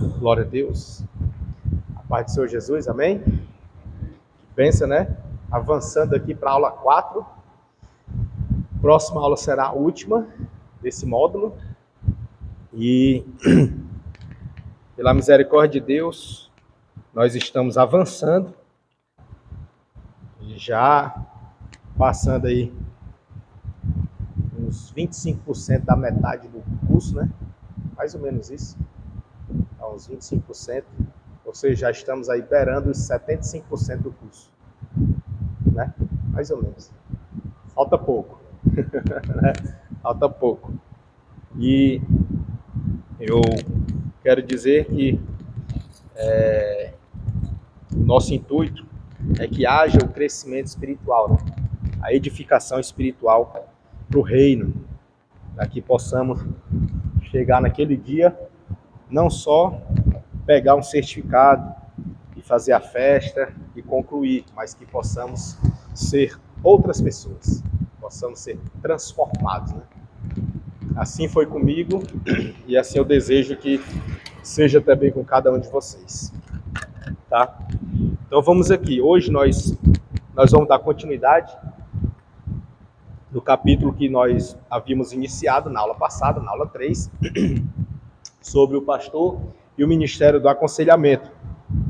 Glória a Deus. A paz do Senhor Jesus, amém? Pensa, né? Avançando aqui para a aula 4. Próxima aula será a última desse módulo. E, pela misericórdia de Deus, nós estamos avançando. E já passando aí uns 25% da metade do curso, né? Mais ou menos isso. Uns 25%. Ou seja, já estamos aí beirando os 75% do curso. Né? Mais ou menos. Falta pouco. Falta pouco. E eu quero dizer que o nosso intuito é que haja o crescimento espiritual, né? A edificação espiritual para o reino, para que possamos chegar naquele dia, não só pegar um certificado e fazer a festa e concluir, mas que possamos ser outras pessoas, possamos ser transformados, né? Assim foi comigo e assim eu desejo que seja também com cada um de vocês, tá? Então vamos aqui, hoje nós vamos dar continuidade no capítulo que nós havíamos iniciado na aula passada, na aula 3, sobre o pastor e o ministério do aconselhamento.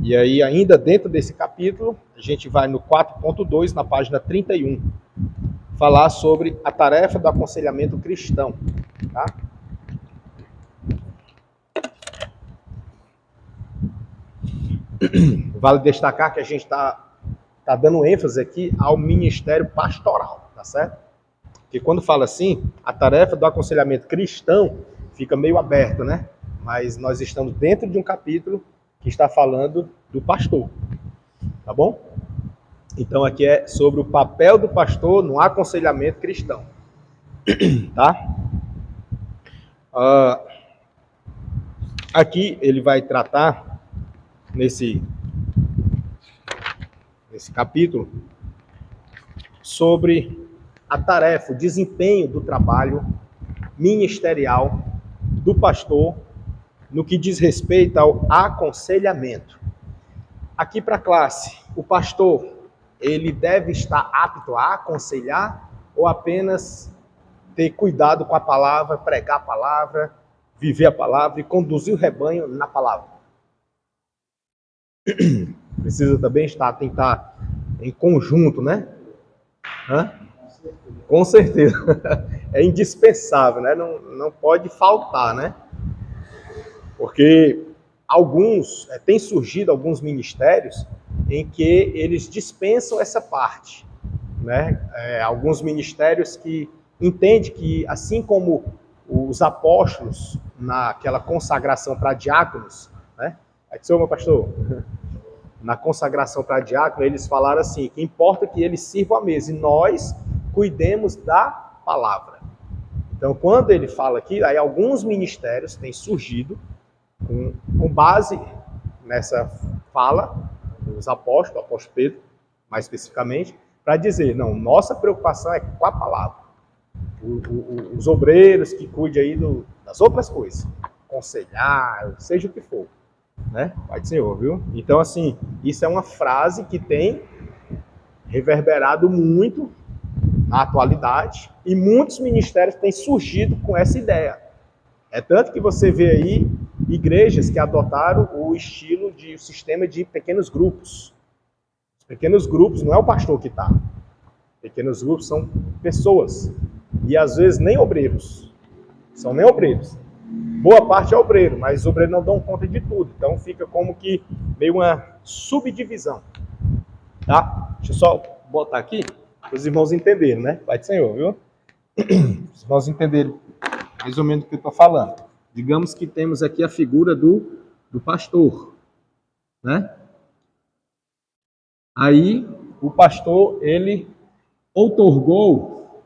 E aí, ainda dentro desse capítulo, a gente vai no 4.2, na página 31, falar sobre a tarefa do aconselhamento cristão, tá? Vale destacar que a gente está dando ênfase aqui ao ministério pastoral, tá certo? Porque quando fala assim, a tarefa do aconselhamento cristão fica meio aberto, né? Mas nós estamos dentro de um capítulo que está falando do pastor, tá bom? Então aqui é sobre o papel do pastor no aconselhamento cristão, tá? Aqui ele vai tratar nesse capítulo sobre a tarefa, o desempenho do trabalho ministerial do pastor no que diz respeito ao aconselhamento. Aqui para a classe, o pastor, ele deve estar apto a aconselhar ou apenas ter cuidado com a palavra, pregar a palavra, viver a palavra e conduzir o rebanho na palavra? Precisa também tentar em conjunto, né? Hã? Com certeza. É indispensável, né? Não pode faltar, né? Porque tem surgido alguns ministérios em que eles dispensam essa parte, né? Alguns ministérios que entendem que, assim como os apóstolos, naquela consagração para diáconos, né? Aqui sou meu pastor. Na consagração para diácono, eles falaram assim, que importa que eles sirvam a mesa e nós cuidemos da palavra. Então, quando ele fala aqui, aí alguns ministérios têm surgido com base nessa fala dos apóstolos, do apóstolo Pedro, mais especificamente, para dizer, não, nossa preocupação é com a palavra. Os obreiros que cuidem aí das outras coisas, aconselhar, seja o que for, né? Pai do Senhor, viu? Então, assim, isso é uma frase que tem reverberado muito na atualidade e muitos ministérios têm surgido com essa ideia. É tanto que você vê aí igrejas que adotaram o sistema de pequenos grupos. Os pequenos grupos não é o pastor que está. Pequenos grupos são pessoas. E às vezes nem obreiros. São nem obreiros. Boa parte é obreiro, mas os obreiros não dão conta de tudo. Então fica como que meio uma subdivisão. Tá? Deixa eu só botar aqui para os irmãos entenderem, né? Pai do Senhor, viu? Os irmãos entenderem mais ou menos o que eu estou falando. Digamos que temos aqui a figura do pastor, né? Aí o pastor, ele outorgou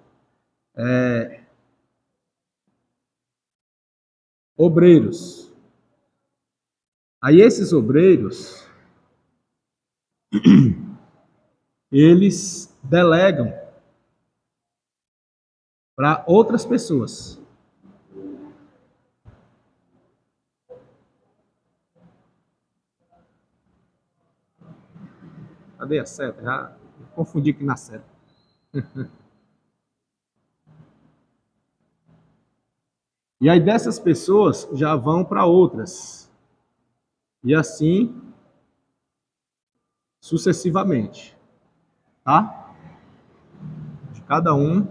obreiros. Aí esses obreiros, eles delegam para outras pessoas. Cadê a seta? Já confundi aqui na seta. E aí dessas pessoas já vão para outras. E assim sucessivamente. Tá? De cada um.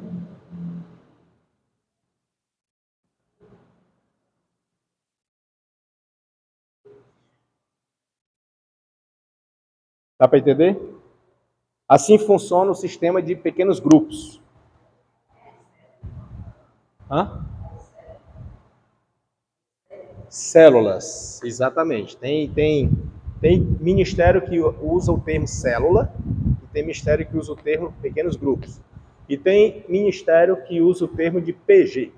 Dá para entender? Assim funciona o sistema de pequenos grupos. Hã? Células, exatamente. Tem ministério que usa o termo célula, e tem ministério que usa o termo pequenos grupos. E tem ministério que usa o termo de PG.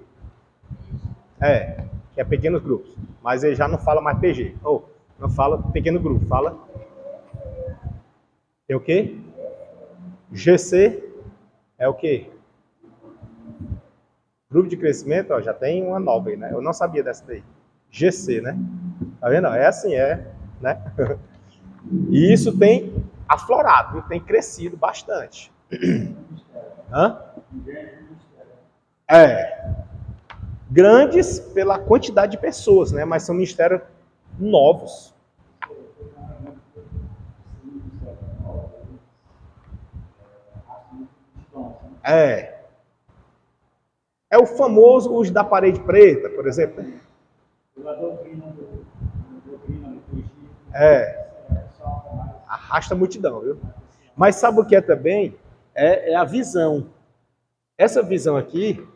Que é pequenos grupos. Mas ele já não fala mais PG. Ou, não fala pequeno grupo, fala. É o quê? GC é o quê? Grupo de crescimento, ó, já tem uma nova aí, né? Eu não sabia dessa daí. GC, né? Tá vendo? É assim, né? E isso tem aflorado, tem crescido bastante. Hã? Grandes pela quantidade de pessoas, né? Mas são ministérios novos. É o famoso uso da parede preta, por exemplo. Arrasta a multidão, viu? Mas sabe o que é também? É a visão. Essa visão aqui,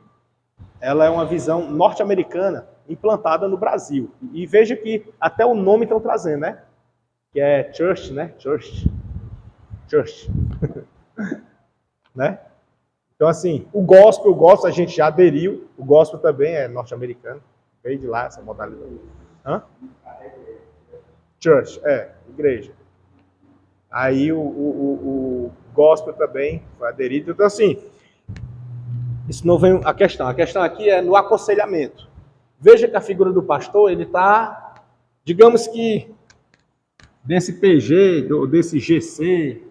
ela é uma visão norte-americana implantada no Brasil. E veja que até o nome estão trazendo, né? Que é church, né? Church. Né? Então, assim, o gospel a gente já aderiu. O gospel também é norte-americano. Veio de lá essa modalidade. Hã? Church, igreja. Aí o gospel também foi aderido. Então, assim, isso não vem a questão. A questão aqui é no aconselhamento. Veja que a figura do pastor, ele está, digamos que, desse PG, ou desse GC,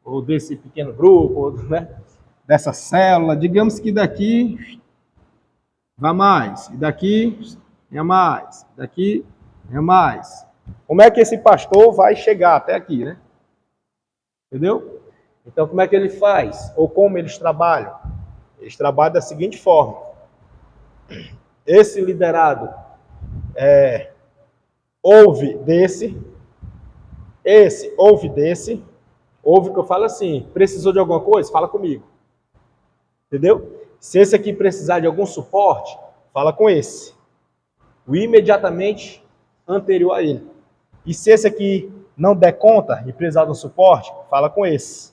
ou desse pequeno grupo, ou, né, dessa célula, digamos que daqui vai mais, e daqui é mais, daqui é mais. Como é que esse pastor vai chegar até aqui, né? Entendeu? Então, como é que ele faz? Ou como eles trabalham? Eles trabalham da seguinte forma. Esse liderado ouve desse, esse ouve desse, ouve que eu falo assim, precisou de alguma coisa? Fala comigo. Entendeu? Se esse aqui precisar de algum suporte, fala com esse. O imediatamente anterior a ele. E se esse aqui não der conta e precisar de um suporte, fala com esse.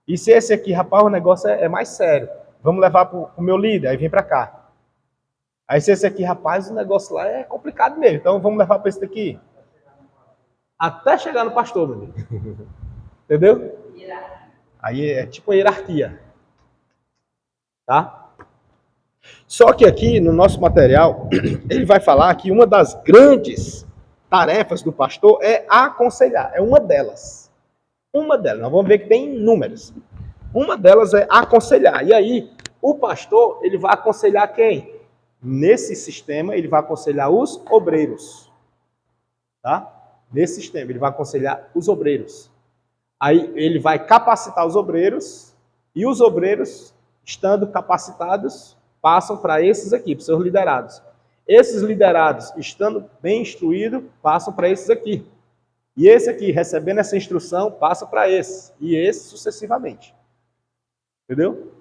E se esse aqui, rapaz, o negócio é mais sério, vamos levar para o meu líder, aí vem para cá. Aí se esse aqui, rapaz, o negócio lá é complicado mesmo, então vamos levar para esse daqui. Até chegar no pastor, meu amigo. Entendeu? Aí é tipo uma hierarquia. Tá? Só que aqui no nosso material, ele vai falar que uma das grandes tarefas do pastor é aconselhar. É uma delas. Uma delas. Nós vamos ver que tem inúmeras. Uma delas é aconselhar. E aí, o pastor, ele vai aconselhar quem? Nesse sistema, ele vai aconselhar os obreiros. Tá? Nesse sistema, ele vai aconselhar os obreiros. Aí, ele vai capacitar os obreiros, e os obreiros, estando capacitados, passam para esses aqui, para seus liderados. Esses liderados, estando bem instruídos, passam para esses aqui. E esse aqui, recebendo essa instrução, passa para esse. E esse sucessivamente. Entendeu?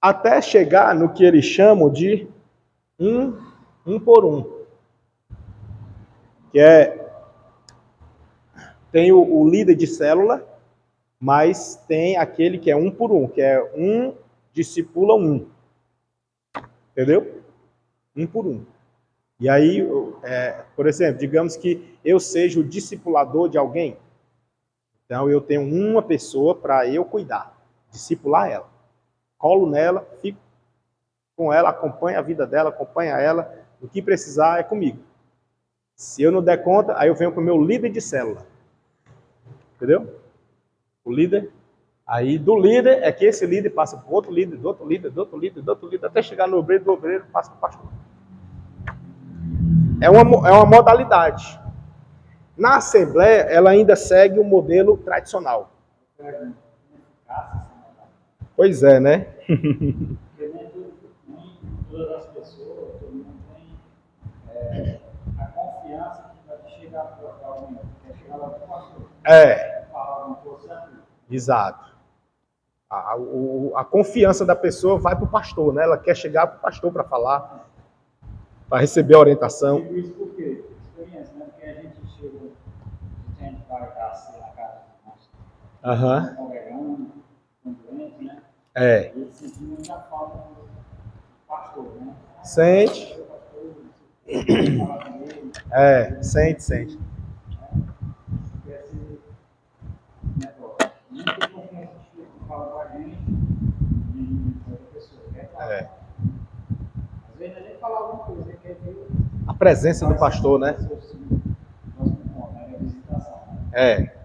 Até chegar no que eles chamam de um por um. Que tem o líder de célula, mas tem aquele que é um por um, que é um discipula um. Entendeu? Um por um. E aí, por exemplo, digamos que eu seja o discipulador de alguém. Então, eu tenho uma pessoa para eu cuidar, discipular ela. Colo nela, fico com ela, acompanho a vida dela, acompanho ela. O que precisar é comigo. Se eu não der conta, aí eu venho para o meu líder de célula. Entendeu? o líder. Aí do líder é que esse líder passa para outro líder, do outro líder, do outro líder, do outro líder, até chegar no obreiro, do obreiro passa para o pastor. É uma modalidade. Na Assembleia, ela ainda segue o modelo tradicional. Pois é, né? Porque nem todas as pessoas, todo mundo tem a confiança que vai chegar para alguém, quer chegar lá para o pastor. Falar alguma coisa. Exato. A confiança da pessoa vai para o pastor, né? Ela quer chegar para o pastor para falar, para receber a orientação. Eu digo isso por quê? Experiência, né? Porque a gente chega, a gente vai dar ceia na casa do nosso congregando, com doente, né? E eles sentindo muita falta do pastor, né? Sente. Sente. Muita confiança que fala com a gente e outra pessoa quer falar. Às vezes a gente fala alguma coisa, quer ver A presença do pastor, né?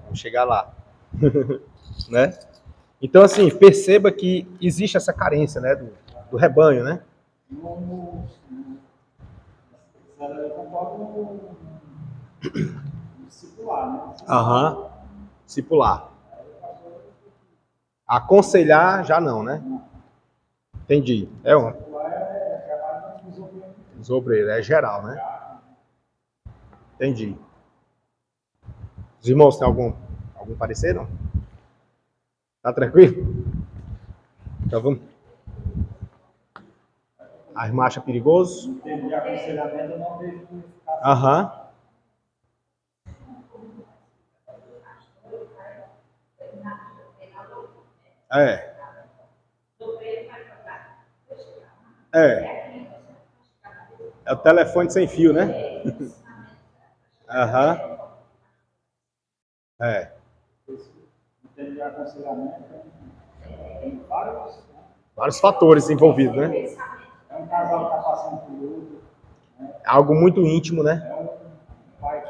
Vamos chegar lá. Né? Então, assim, perceba que existe essa carência, né? Do rebanho, né? Eu concordo no discipular, né? Discipular. Aconselhar, já não, né? Entendi. Os obreiros, é geral, né? Entendi. Os irmãos têm algum parecer, não? Tá tranquilo? Então vamos. A irmã acha perigoso? Em termos de aconselhamento, eu não vejo. É o telefone sem fio, né? Em termos de aconselhamento, tem vários fatores envolvidos, né? É um casal que está passando por luto. É algo muito íntimo, né? É um pai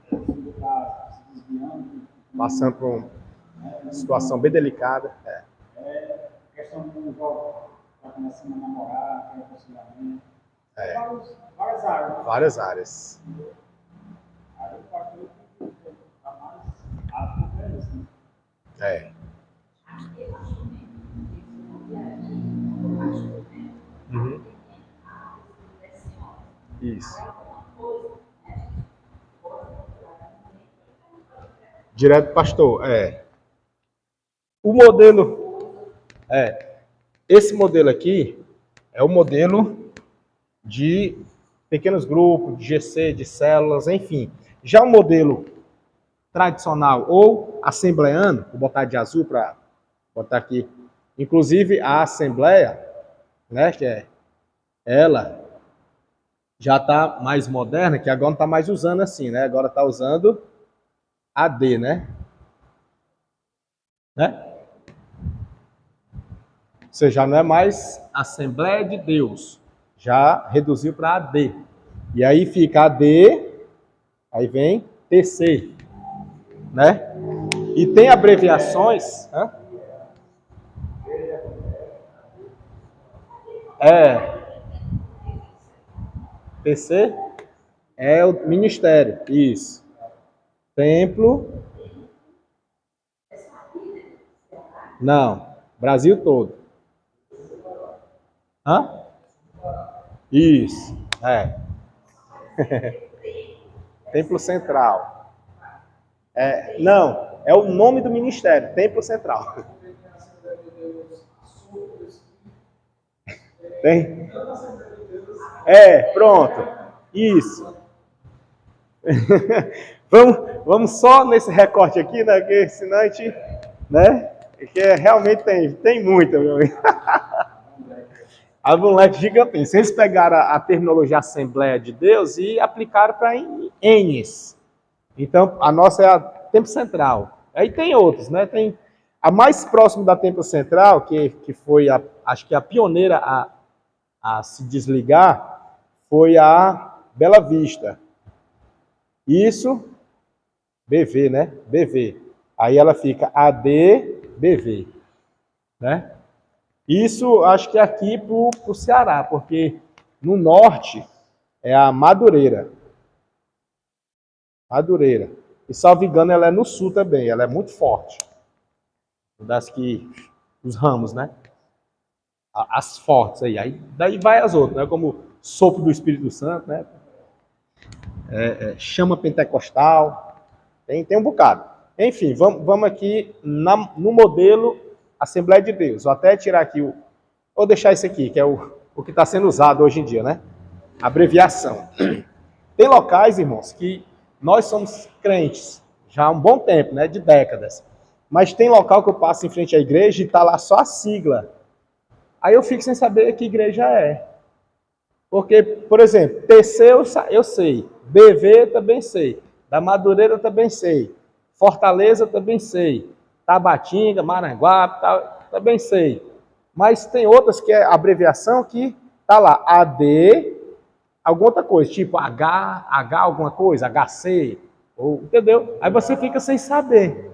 que está se desviando. Passando por uma situação bem delicada. É questão de um jovem que está começando a namorar, tem aconselhamento. Várias áreas. Várias áreas. Aí o pastor está mais apto para isso, né? Isso. Direto pastor, O modelo, esse modelo aqui é o modelo de pequenos grupos, de GC, de células, enfim. Já o modelo tradicional ou assembleano, vou botar de azul para botar aqui, inclusive a assembleia, né, que ela já está mais moderna, que agora não está mais usando assim, né? Agora está usando AD, né? Ou seja, já não é mais Assembleia de Deus, já reduziu para AD. E aí fica AD, aí vem TC, né? E tem abreviações, TC é o ministério, isso. Templo. Não, Brasil todo. Isso, Templo Central. Não, é o nome do ministério, Templo Central. Tem? Pronto. Isso. vamos só nesse recorte aqui, né? Porque senão a gente, né? Que realmente tem muita, meu amigo. A um leque gigantesco. Eles pegaram a terminologia Assembleia de Deus e aplicaram para N's. Então, a nossa é a Templo Central. Aí tem outros, né? Tem a mais próxima da Templo Central, que foi, acho que a pioneira a se desligar, foi a Bela Vista. Isso, BV, né? BV. Aí ela fica ADBV, né? Isso acho que é aqui para o Ceará, porque no norte é a Madureira. Madureira. E salvo engano, ela é no sul também, ela é muito forte. Das que, os ramos, né? As fortes aí. Daí vai as outras, né? Como sopro do Espírito Santo, né? Chama pentecostal, tem um bocado. Enfim, vamos aqui no modelo Assembleia de Deus. Vou até tirar aqui vou deixar esse aqui, que é o que está sendo usado hoje em dia, né? Abreviação. Tem locais, irmãos, que nós somos crentes já há um bom tempo, né? De décadas. Mas tem local que eu passo em frente à igreja e está lá só a sigla. Aí eu fico sem saber que igreja é. Porque, por exemplo, TC eu sei, BV também sei, da Madureira também sei, Fortaleza também sei, Tabatinga, Maranguape, também sei. Mas tem outras que é abreviação que tá lá, AD, alguma outra coisa, tipo H alguma coisa, HC, ou, entendeu? Aí você fica sem saber.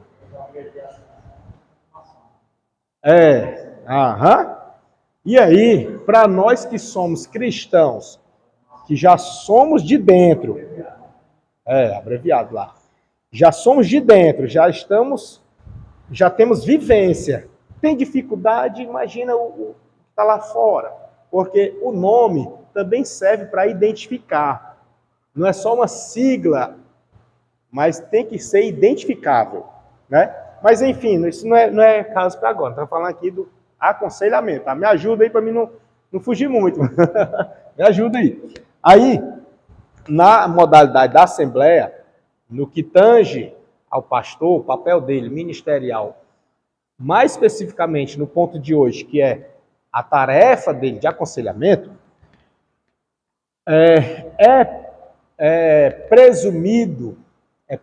Aham. E aí, para nós que somos cristãos, que já somos de dentro, abreviado lá, já somos de dentro, já temos vivência. Tem dificuldade, imagina o que está lá fora, porque o nome também serve para identificar. Não é só uma sigla, mas tem que ser identificável, né? Mas enfim, isso não é caso para agora. Estamos falando aqui do aconselhamento. Tá? Me ajuda aí para mim não fugir muito. Me ajuda aí. Aí, na modalidade da Assembleia, no que tange ao pastor, o papel dele, ministerial, mais especificamente no ponto de hoje, que é a tarefa dele de aconselhamento, é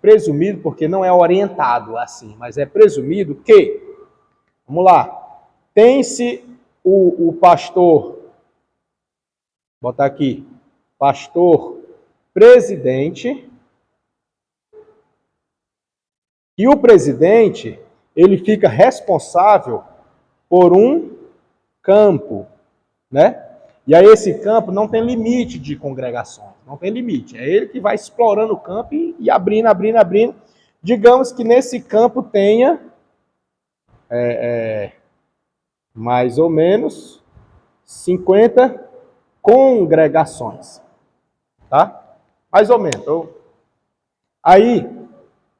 presumido porque não é orientado assim, mas é presumido que, vamos lá, tem-se o pastor, botar aqui, pastor presidente, e o presidente, ele fica responsável por um campo, né? E aí esse campo não tem limite de congregações, não tem limite. É ele que vai explorando o campo e abrindo. Digamos que nesse campo tenha mais ou menos 50 congregações, tá? Mais ou menos. Aí,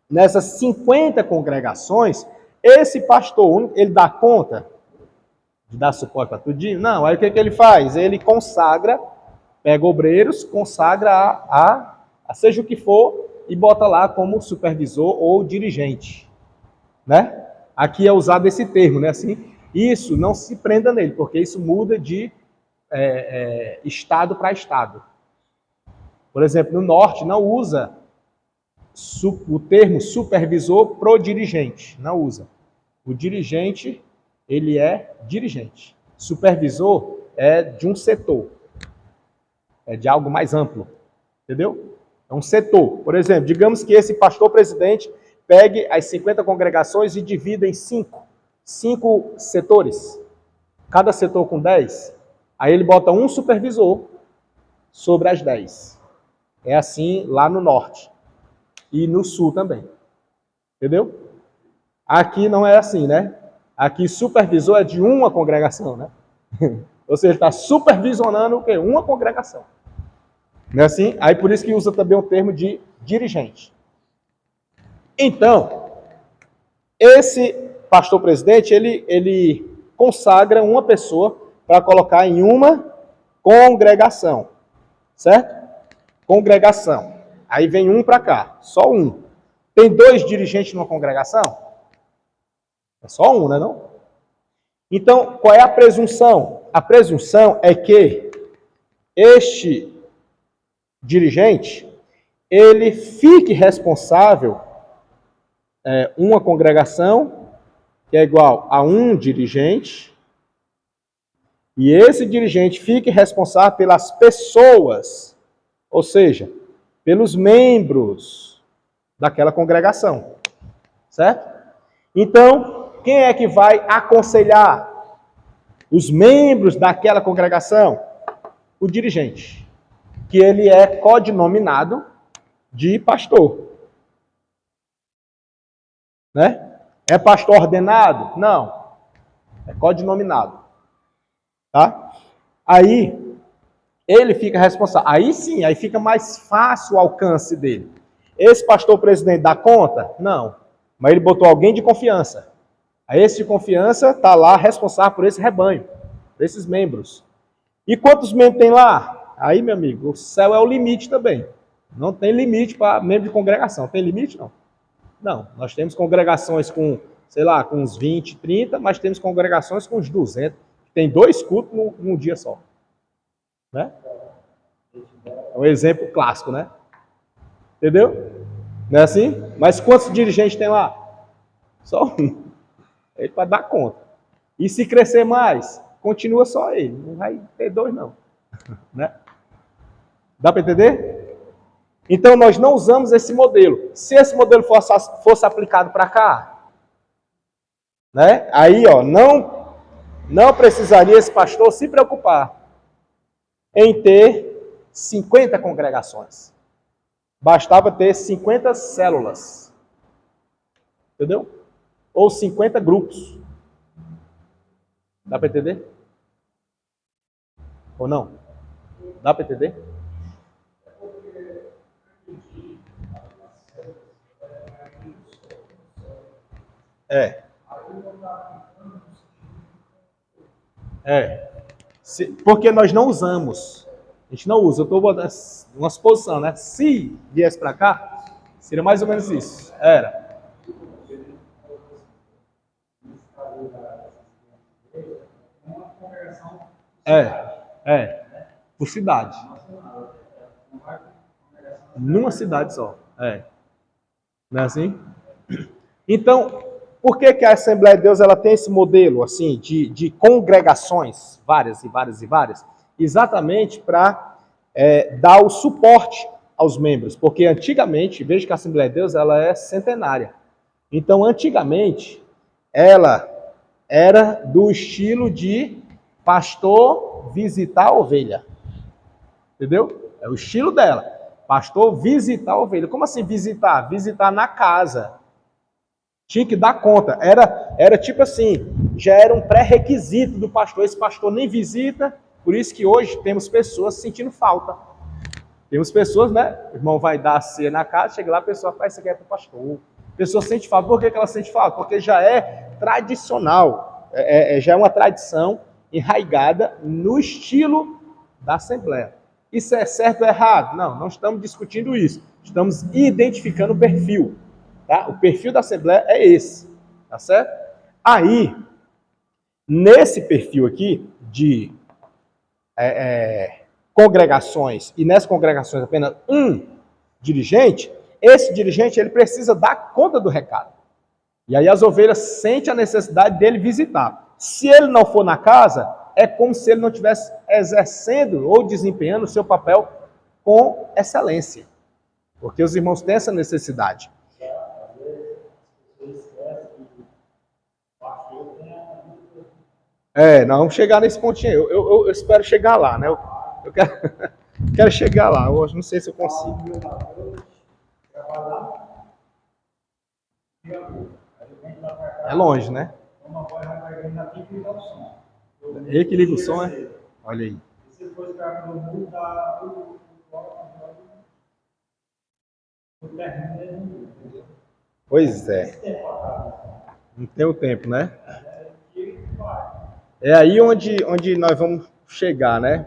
nessas 50 congregações, esse pastor único, ele dá conta de dar suporte para tudinho? Não, aí o que ele faz? Ele consagra, pega obreiros, consagra a seja o que for, e bota lá como supervisor ou dirigente, né? Aqui é usado esse termo, né? Assim, isso não se prenda nele, porque isso muda de estado para estado. Por exemplo, no norte não usa o termo supervisor pro dirigente, não usa. O dirigente, ele é dirigente. Supervisor é de um setor, é de algo mais amplo, entendeu? É um setor. Por exemplo, digamos que esse pastor presidente pegue as 50 congregações e divida em 5 setores, cada setor com 10, aí ele bota um supervisor sobre as 10. É assim lá no norte e no sul também, entendeu? Aqui não é assim, né? Aqui supervisor é de uma congregação, né? Ou seja, está supervisionando o quê? Uma congregação. Não é assim? Aí por isso que usa também o termo de dirigente. Então, esse pastor presidente, ele consagra uma pessoa para colocar em uma congregação, certo? Congregação. Aí vem um para cá, só um. Tem 2 dirigentes numa congregação? É só um, né, não? Então, qual é a presunção? A presunção é que este dirigente, ele fique responsável, uma congregação, que é igual a um dirigente, e esse dirigente fique responsável pelas pessoas, ou seja, pelos membros daquela congregação, certo? Então, quem é que vai aconselhar os membros daquela congregação? O dirigente, que ele é codinominado de pastor. Né? É pastor ordenado? Não. É codinominado. Tá? Aí, ele fica responsável. Aí sim, aí fica mais fácil o alcance dele. Esse pastor presidente dá conta? Não. Mas ele botou alguém de confiança. Aí esse de confiança está lá responsável por esse rebanho, por esses membros. E quantos membros tem lá? Aí, meu amigo, o céu é o limite também. Não tem limite para membro de congregação. Tem limite? Não. Não. Nós temos congregações com, sei lá, com uns 20, 30, mas temos congregações com uns 200. Tem 2 cultos num dia só. Né? É um exemplo clássico, né? Entendeu? Não é assim? Mas quantos dirigentes tem lá? Só um. Ele para dar conta. E se crescer mais, continua só ele. Não vai ter 2, não. Né? Dá para entender? Então, nós não usamos esse modelo. Se esse modelo fosse aplicado para cá, né? Aí, ó, não precisaria esse pastor se preocupar em ter 50 congregações. Bastava ter 50 células. Entendeu? Ou 50 grupos. Dá para entender? Ou não? Dá para entender? Porque nós não usamos. A gente não usa. Eu estou botando uma suposição, né? Se viesse para cá, seria mais ou menos isso. Era. Por cidade. Numa cidade só. Não é assim? Então, por que a Assembleia de Deus ela tem esse modelo assim de congregações, várias e várias e várias? Exatamente para dar o suporte aos membros. Porque antigamente, veja que a Assembleia de Deus ela é centenária. Então, antigamente, ela era do estilo de pastor visitar a ovelha. Entendeu? É o estilo dela. Pastor visitar a ovelha. Como assim visitar? Visitar na casa. Tinha que dar conta. Era tipo assim, já era um pré-requisito do pastor. Esse pastor nem visita, por isso que hoje temos pessoas sentindo falta. Temos pessoas, né? O irmão vai dar a ceia na casa, chega lá, a pessoa faz isso aqui é para o pastor. A pessoa sente falta. Por que ela sente falta? Porque já é tradicional. Já é uma tradição enraigada no estilo da Assembleia. Isso é certo ou errado? Não estamos discutindo isso. Estamos identificando o perfil. Tá? O perfil da Assembleia é esse. Tá certo? Aí, nesse perfil aqui de congregações, e nessas congregações apenas um dirigente, esse dirigente ele precisa dar conta do recado. E aí as ovelhas sentem a necessidade dele visitar. Se ele não for na casa, é como se ele não estivesse exercendo ou desempenhando o seu papel com excelência. Porque os irmãos têm essa necessidade. Nós vamos chegar nesse pontinho aí. Eu espero chegar lá, né? Eu quero chegar lá. Eu não sei se eu consigo. É longe, né? Ele que liga o som, é? Olha aí. Pois é. Não tem o tempo, né? É aí onde nós vamos chegar, né?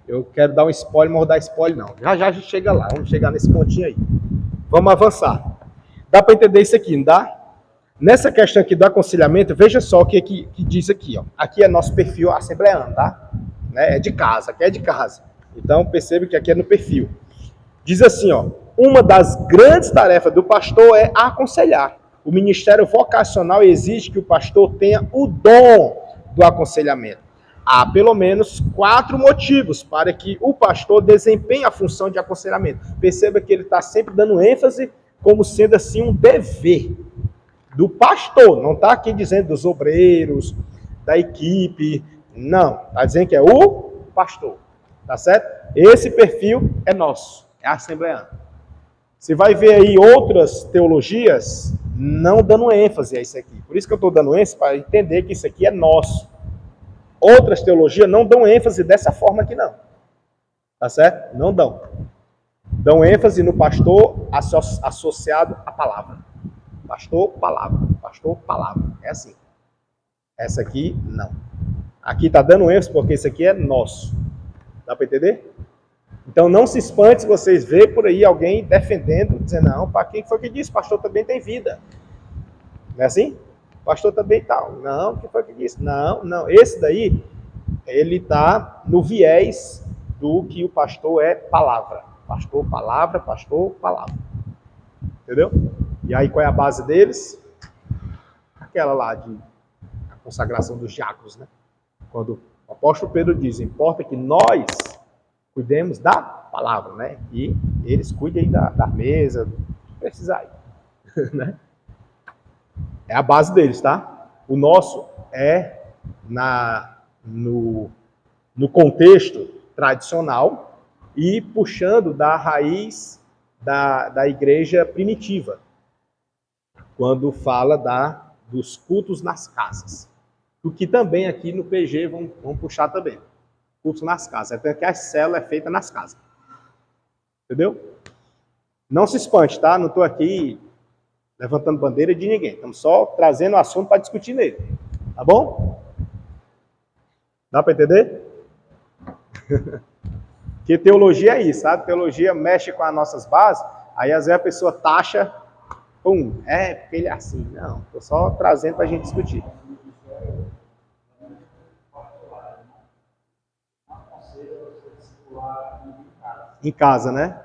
Eu quero dar um spoiler, mas vou dar spoiler não. Já a gente chega lá. Vamos chegar nesse pontinho aí. Vamos avançar. Dá para entender isso aqui, não dá? Nessa questão aqui do aconselhamento, veja só o que diz aqui, ó. Aqui é nosso perfil assembleano, tá? É de casa, aqui é de casa. Então, percebe que aqui é no perfil. Diz assim, ó. Uma das grandes tarefas do pastor é aconselhar. O ministério vocacional exige que o pastor tenha o dom do aconselhamento. Há pelo menos 4 motivos para que o pastor desempenhe a função de aconselhamento. Perceba que ele está sempre dando ênfase como sendo assim um dever. do pastor, não está aqui dizendo dos obreiros, da equipe, não, está dizendo que é o pastor, tá certo? Esse perfil é nosso, é assembleano. Você vai ver aí outras teologias não dando ênfase a isso aqui, por isso que eu estou dando ênfase para entender que isso aqui é nosso. Outras teologias não dão ênfase dessa forma aqui não, tá certo? Não dão. Dão ênfase no pastor associado à palavra. Pastor, palavra. Pastor, palavra. É assim. Essa aqui, não. Aqui está dando ênfase porque isso aqui é nosso. Dá para entender? Então não se espante se vocês verem por aí alguém defendendo, dizendo, não, para quem foi que disse? Pastor também tem vida. Não é assim? Pastor também tal. Não, quem foi que disse? Não, não. Esse daí, ele está no viés do que o pastor é palavra. Pastor, palavra, pastor, palavra. Entendeu? E aí qual é a base deles? Aquela lá de a consagração dos diáconos, né? Quando o apóstolo Pedro diz, importa que nós cuidemos da palavra, né? E eles cuidem da mesa, precisar aí, né? É a base deles, tá? O nosso é no contexto tradicional e puxando da raiz da igreja primitiva, quando fala dos cultos nas casas. O que também aqui no PG vão puxar também. Cultos nas casas. Até que a célula é feita nas casas. Entendeu? Não se espante, tá? Não estou aqui levantando bandeira de ninguém. Estamos só trazendo o assunto para discutir nele. Tá bom? Dá para entender? Porque teologia é isso, sabe? Teologia mexe com as nossas bases, aí às vezes a pessoa taxa, porque ele é assim. Não, estou só trazendo para a gente discutir. Em casa, né?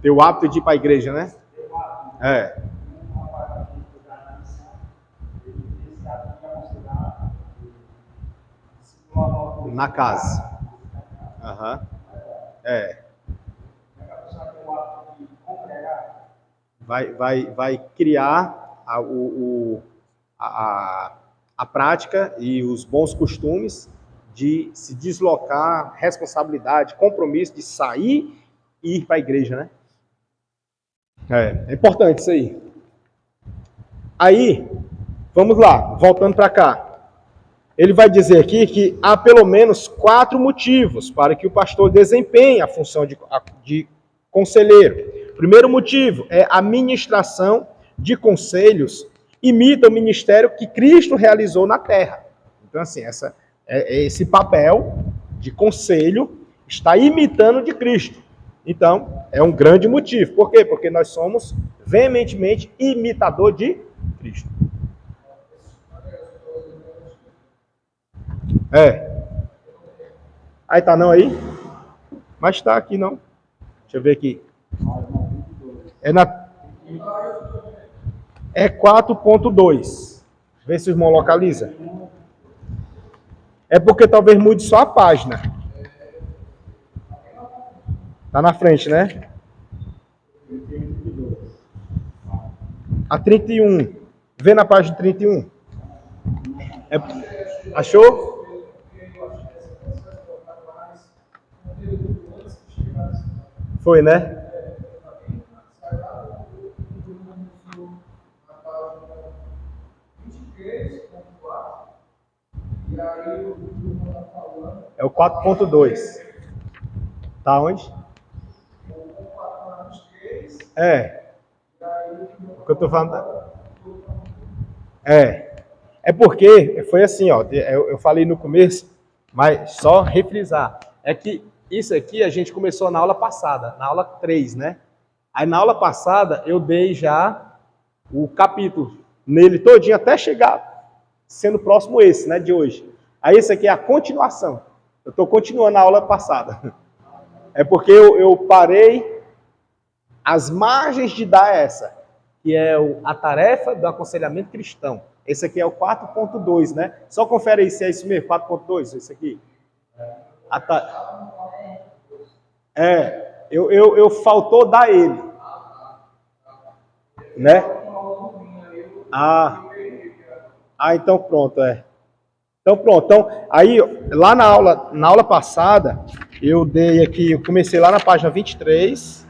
Ter o hábito de ir para a igreja, né? Na casa. Vai criar a prática e os bons costumes de se deslocar, responsabilidade, compromisso de sair e ir para a igreja, né? É importante isso aí. Aí, vamos lá, voltando para cá. Ele vai dizer aqui que há pelo menos 4 motivos para que o pastor desempenhe a função de conselheiro. Primeiro motivo é a ministração de conselhos imita o ministério que Cristo realizou na terra. Então, assim, esse papel de conselho está imitando de Cristo. Então, é um grande motivo. Por quê? Porque nós somos veementemente imitador de Cristo. Aí tá não aí? Mas tá aqui não. Deixa eu ver aqui. É 4.2. Vê se o irmão localiza. É porque talvez mude só a página. Tá na frente, né? A 31. Vê na página 31. Achou? Foi, né? É o 4.2. Tá onde? O que eu tô falando. É porque foi assim, ó. Eu falei no começo, mas só refrisar. É que isso aqui a gente começou na aula passada, na aula 3, né? Aí na aula passada eu dei já o capítulo nele todinho até chegar sendo próximo esse, né, de hoje. Aí esse aqui é a continuação. Eu estou continuando a aula passada. É porque eu parei às margens de dar essa, que é a tarefa do aconselhamento cristão. Esse aqui é o 4.2, né? Só confere aí se é isso mesmo, 4.2, esse aqui. Eu faltou dar ele. Né? Então pronto, Então pronto. Então, aí, lá na aula passada, eu dei aqui, eu comecei lá na página 23.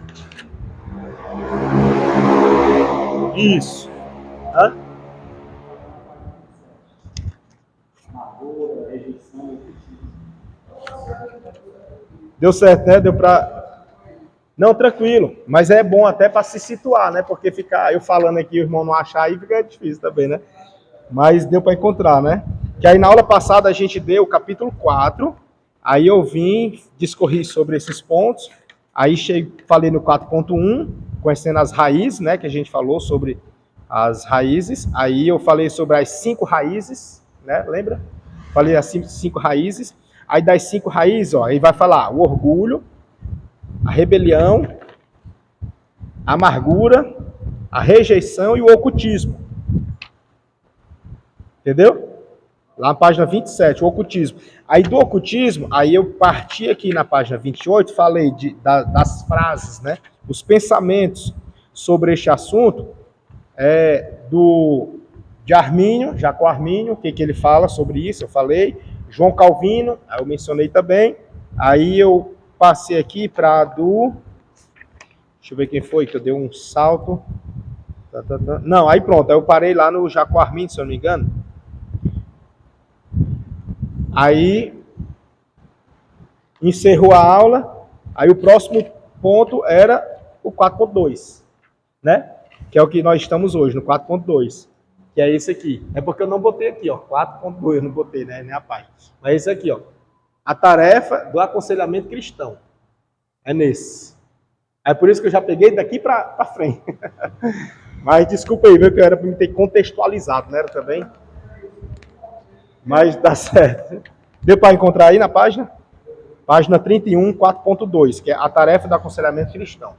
Isso. Hã? Deu certo, né? Deu pra... Não, tranquilo. Mas é bom até para se situar, né? Porque ficar eu falando aqui, o irmão não achar, aí fica difícil também, né? Mas deu para encontrar, né? Que aí na aula passada a gente deu o capítulo 4, aí eu vim, discorri sobre esses pontos, aí falei no 4.1, conhecendo as raízes, né? Que a gente falou sobre as raízes, aí eu falei sobre as 5 raízes, né? Lembra? Falei as 5 raízes. Aí das 5 raízes, ó, aí vai falar o orgulho, a rebelião, a amargura, a rejeição e o ocultismo. Entendeu? Lá na página 27, o ocultismo. Aí do ocultismo, aí eu parti aqui na página 28, falei das frases, né? Os pensamentos sobre este assunto de Armínio, Jacó Armínio, o que ele fala sobre isso, eu falei. João Calvino, aí eu mencionei também. Aí eu passei aqui para deixa eu ver quem foi, que eu dei um salto. Não, aí pronto, aí eu parei lá no Jacó Armínio, se eu não me engano. Aí encerrou a aula. Aí o próximo ponto era o 4.2, né? Que é o que nós estamos hoje, no 4.2. Que é esse aqui. É porque eu não botei aqui, ó. 4.2, eu não botei, né? Nem a página. Mas é esse aqui, ó. A tarefa do aconselhamento cristão. É nesse. É por isso que eu já peguei daqui para frente. Mas desculpa aí, viu? Que era para me ter contextualizado, né? Também. Mas dá certo. Deu para encontrar aí na página? Página 31, 4.2, que é a tarefa do aconselhamento cristão.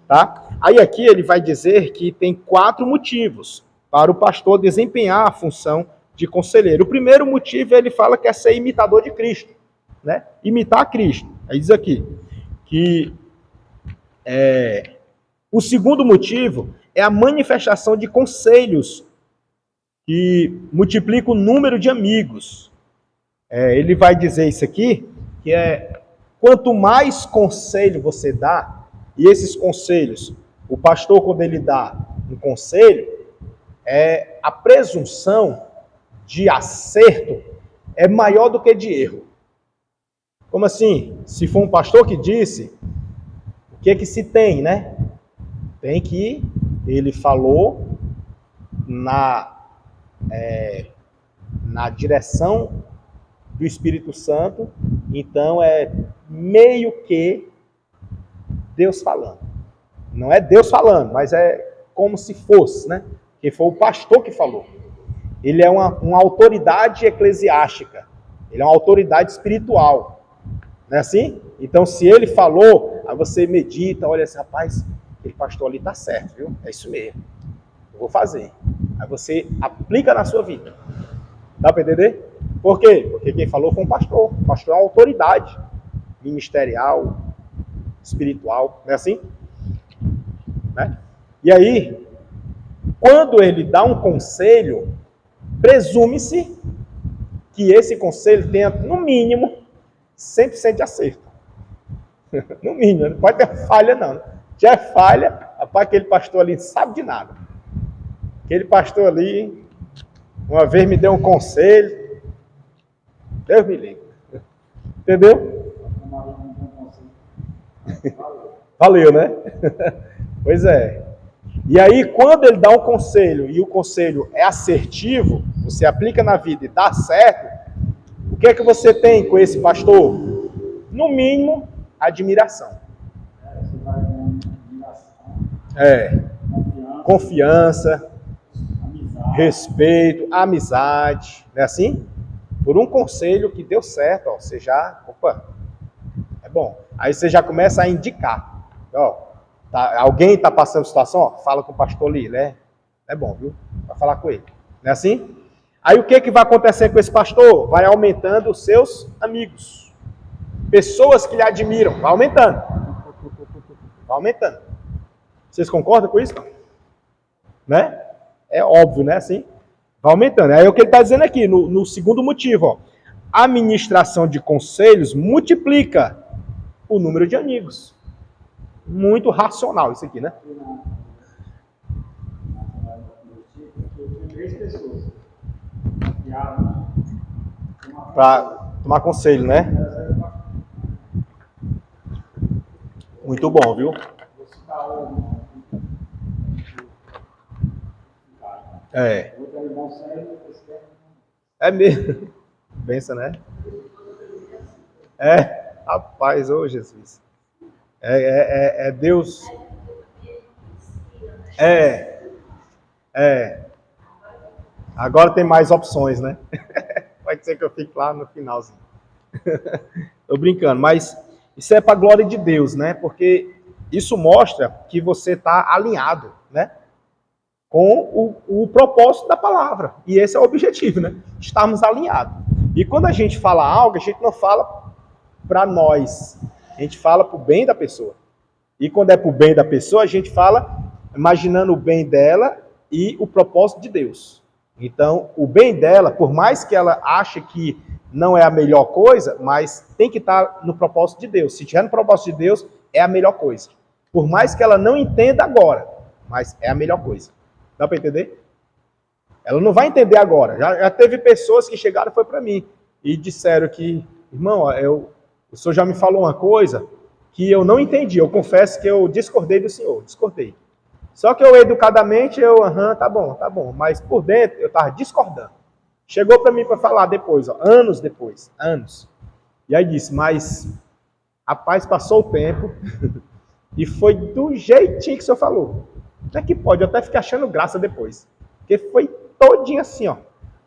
Tá? Aí aqui ele vai dizer que tem 4 motivos para o pastor desempenhar a função de conselheiro. O primeiro motivo, ele fala que é ser imitador de Cristo, né? Imitar Cristo. Aí diz aqui que o segundo motivo é a manifestação de conselhos que multiplica o número de amigos. Ele vai dizer isso aqui, que quanto mais conselho você dá, e esses conselhos, o pastor, quando ele dá um conselho, a presunção de acerto é maior do que de erro. Como assim? Se for um pastor que disse, o que é que se tem, né? Tem que ele falou na direção do Espírito Santo, então é meio que Deus falando. Não é Deus falando, mas é como se fosse, né? Que foi o pastor que falou. Ele é uma autoridade eclesiástica. Ele é uma autoridade espiritual. Não é assim? Então, se ele falou, aí você medita, olha assim, rapaz, aquele pastor ali está certo, viu? É isso mesmo. Eu vou fazer. Aí você aplica na sua vida. Dá para entender? Por quê? Porque quem falou foi um pastor. O pastor é uma autoridade ministerial, espiritual. Não é assim? Né? E aí, quando ele dá um conselho, presume-se que esse conselho tenha, no mínimo, 100% de acerto. No mínimo, não pode ter falha, não. Já é falha, rapaz, aquele pastor ali não sabe de nada. Aquele pastor ali, uma vez me deu um conselho, Deus me livre. Entendeu? Valeu, né? Pois é. E aí, quando ele dá um conselho, e o conselho é assertivo, você aplica na vida e dá certo, o que é que você tem com esse pastor? No mínimo, admiração. Confiança, respeito, amizade, não é assim? Por um conselho que deu certo, ó, você já, é bom. Aí você já começa a indicar, ó, alguém está passando situação, ó, fala com o pastor ali, né? É bom, viu? Vai falar com ele, não é assim? Aí o que vai acontecer com esse pastor? Vai aumentando os seus amigos, pessoas que lhe admiram, vai aumentando. vai aumentando. Vocês concordam com isso? Não? Né? É óbvio, né? Assim, vai aumentando. Aí é o que ele está dizendo aqui, no segundo motivo. Ó. A administração de conselhos multiplica o número de amigos. Muito racional isso aqui, né? Para tomar conselho, né? Muito bom, viu? É. É mesmo. Benção, né? É. Rapaz, ô Jesus. É Deus. Agora tem mais opções, né? Pode ser que eu fique lá no finalzinho. Tô brincando, mas isso é para a glória de Deus, né? Porque isso mostra que você está alinhado, né? Com o propósito da palavra. E esse é o objetivo, né? Estarmos alinhados. E quando a gente fala algo, a gente não fala para nós. A gente fala para o bem da pessoa. E quando é para o bem da pessoa, a gente fala imaginando o bem dela e o propósito de Deus. Então, o bem dela, por mais que ela ache que não é a melhor coisa, mas tem que estar no propósito de Deus. Se estiver no propósito de Deus, é a melhor coisa. Por mais que ela não entenda agora, mas é a melhor coisa. Dá para entender? Ela não vai entender agora. Já teve pessoas que chegaram e foi para mim e disseram que, irmão, o senhor já me falou uma coisa que eu não entendi. Eu confesso que eu discordei do senhor, discordei. Só que eu educadamente, tá bom. Mas por dentro eu estava discordando. Chegou para mim para falar depois, anos depois, anos. E aí disse, mas, rapaz, passou o tempo e foi do jeitinho que o senhor falou. Não é que pode, eu até fiquei achando graça depois. Porque foi todinho assim, ó.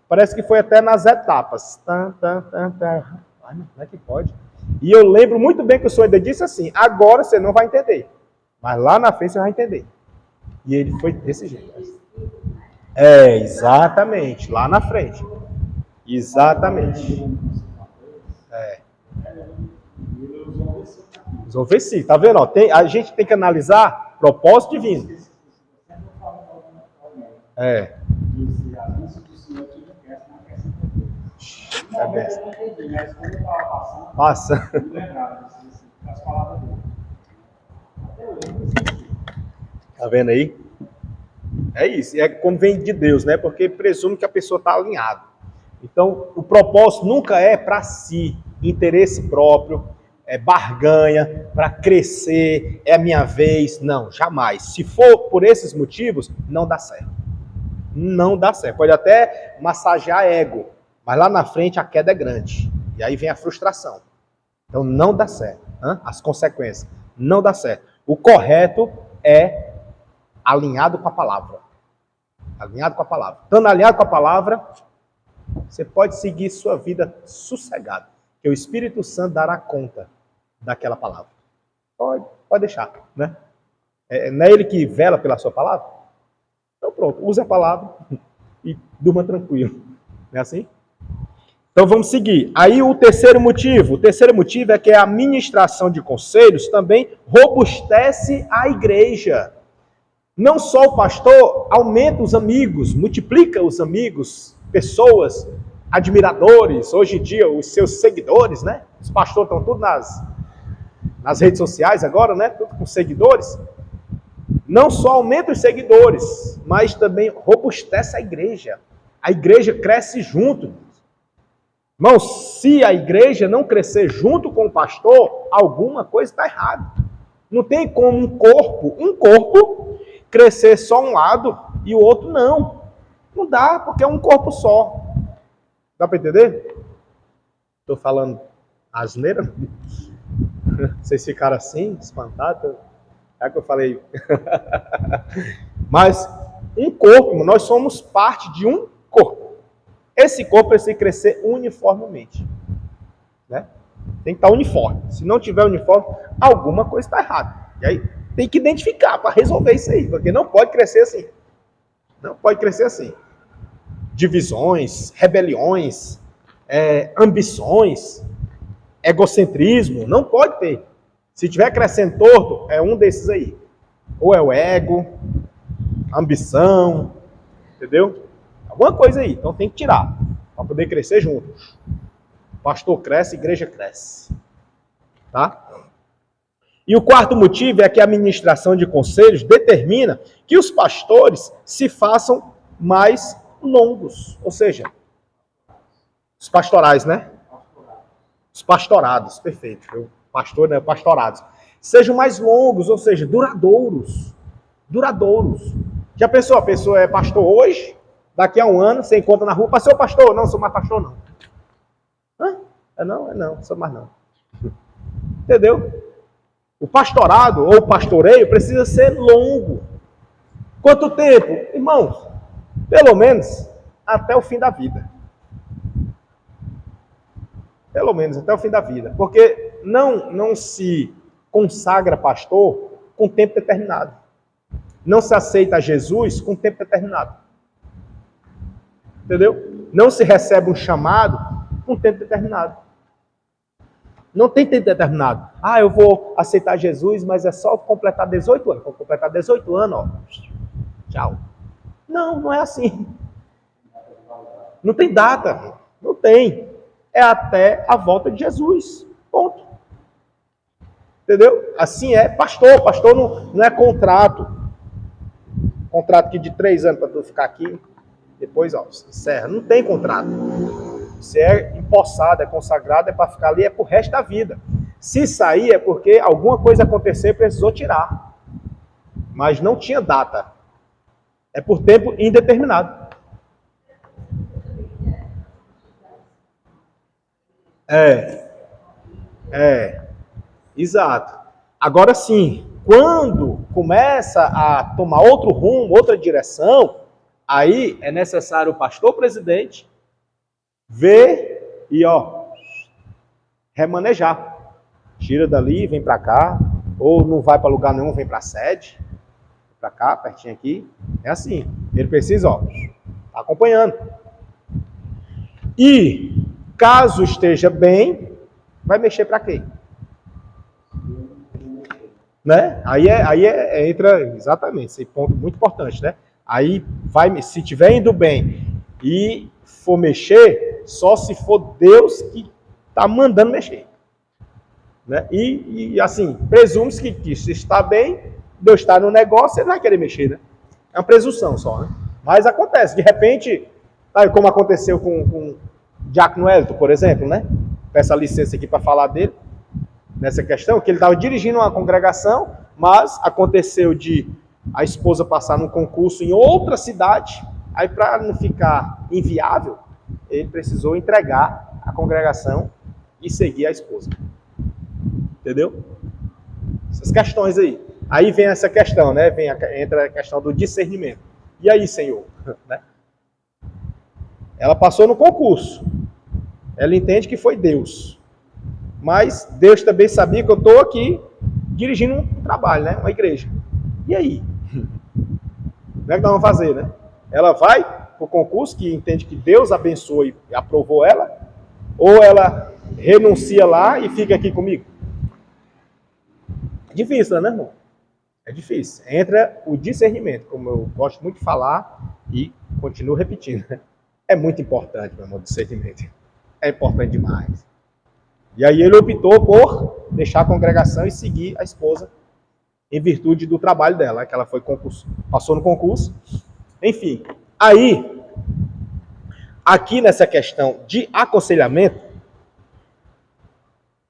Parece que foi até nas etapas. Ai, não é que pode. E eu lembro muito bem que o senhor ainda disse assim, agora você não vai entender. Mas lá na frente você vai entender. E ele foi desse jeito. Exatamente, lá na frente. Exatamente. Usou versículo, tá vendo? Ó, a gente tem que analisar propósito divino. Passa. Tá vendo aí? É isso. É como vem de Deus, né? Porque presume que a pessoa está alinhada. Então, o propósito nunca é para si, interesse próprio, é barganha, para crescer, é a minha vez. Não, jamais. Se for por esses motivos, não dá certo. Não dá certo. Pode até massagear ego, mas lá na frente a queda é grande. E aí vem a frustração. Então não dá certo. As consequências. Não dá certo. O correto é alinhado com a palavra. Alinhado com a palavra. Estando alinhado com a palavra, você pode seguir sua vida sossegado. Que o Espírito Santo dará conta daquela palavra. Pode deixar, né? Não é ele que vela pela sua palavra? Então pronto, use a palavra e durma tranquilo. Não é assim? Então vamos seguir. Aí o terceiro motivo é que a administração de conselhos também robustece a igreja. Não só o pastor aumenta os amigos, multiplica os amigos, pessoas, admiradores, hoje em dia os seus seguidores, né? Os pastores estão tudo nas redes sociais agora, né? Tudo com seguidores. Não só aumenta os seguidores, mas também robustece a igreja. A igreja cresce junto. Irmão, se a igreja não crescer junto com o pastor, alguma coisa está errada. Não tem como um corpo, crescer só um lado e o outro não. Não dá, porque é um corpo só. Dá para entender? Estou falando asneira? Vocês ficaram assim, espantados? É que eu falei. Mas um corpo, nós somos parte de um corpo. Esse corpo precisa crescer uniformemente. Né? Tem que estar uniforme. Se não tiver uniforme, alguma coisa está errada. E aí tem que identificar para resolver isso aí, porque não pode crescer assim. Não pode crescer assim. Divisões, rebeliões, ambições, egocentrismo, não pode ter. Se tiver crescendo torto, é um desses aí. Ou é o ego, ambição, entendeu? Alguma coisa aí. Então tem que tirar, para poder crescer juntos. Pastor cresce, igreja cresce. Tá? E o quarto motivo é que a administração de conselhos determina que os pastores se façam mais longos. Ou seja, os pastorais, né? Os pastorados, perfeito. O pastor, né? Pastorados. Sejam mais longos, ou seja, duradouros. Duradouros. Já pensou? A pessoa é pastor hoje, daqui a um ano, você encontra na rua, pastor, pastor? Não, sou mais pastor, não. Hã? É não? É não, sou mais não. Entendeu? O pastorado ou o pastoreio precisa ser longo. Quanto tempo? Irmãos, pelo menos até o fim da vida. Pelo menos até o fim da vida. Porque não se consagra pastor com tempo determinado. Não se aceita Jesus com tempo determinado. Entendeu? Não se recebe um chamado com tempo determinado. Não tem tempo determinado. Ah, eu vou aceitar Jesus, mas é só completar 18 anos. Vou completar 18 anos, ó. Tchau. Não, não é assim. Não tem data. Não tem. É até a volta de Jesus. Ponto. Entendeu? Assim é pastor. Pastor não é contrato. Contrato aqui de 3 anos para tu ficar aqui. Depois, ó, encerra. Não tem contrato. Se é empossado, é consagrado, é para ficar ali, é pro resto da vida. Se sair é porque alguma coisa aconteceu e precisou tirar. Mas não tinha data. É por tempo indeterminado. Exato. Agora sim, quando começa a tomar outro rumo, outra direção, aí é necessário o pastor presidente ver e, ó, remanejar. Tira dali, vem para cá, ou não vai para lugar nenhum, vem para a sede, para cá, pertinho aqui. É assim. Ele precisa, ó, tá acompanhando. E caso esteja bem, vai mexer para quem? Né? Aí entra exatamente esse ponto muito importante, né? Aí vai, se estiver indo bem e for mexer, só se for Deus que está mandando mexer. Né? E assim, presume-se que se está bem, Deus está no negócio, ele vai querer mexer, né? É uma presunção só, né? Mas acontece, de repente, como aconteceu com o Diácono Elton, por exemplo, né? Peço a licença aqui para falar dele, nessa questão, que ele estava dirigindo uma congregação, mas aconteceu de a esposa passar num concurso em outra cidade, aí para não ficar inviável, ele precisou entregar a congregação e seguir a esposa. Entendeu? Essas questões aí. Aí vem essa questão, né? Entra a questão do discernimento. E aí, Senhor? Né? Ela passou no concurso. Ela entende que foi Deus. Mas Deus também sabia que eu estou aqui dirigindo um trabalho, né? Uma igreja. E aí? Como é que nós vamos fazer, né? Ela vai para o concurso, que entende que Deus abençoou e aprovou ela, ou ela renuncia lá e fica aqui comigo? É difícil, né, irmão? É difícil. Entra o discernimento, como eu gosto muito de falar e continuo repetindo. É muito importante, meu irmão, o discernimento. É importante demais. E aí ele optou por deixar a congregação e seguir a esposa em virtude do trabalho dela, que ela foi passou no concurso. Enfim, aí, aqui nessa questão de aconselhamento,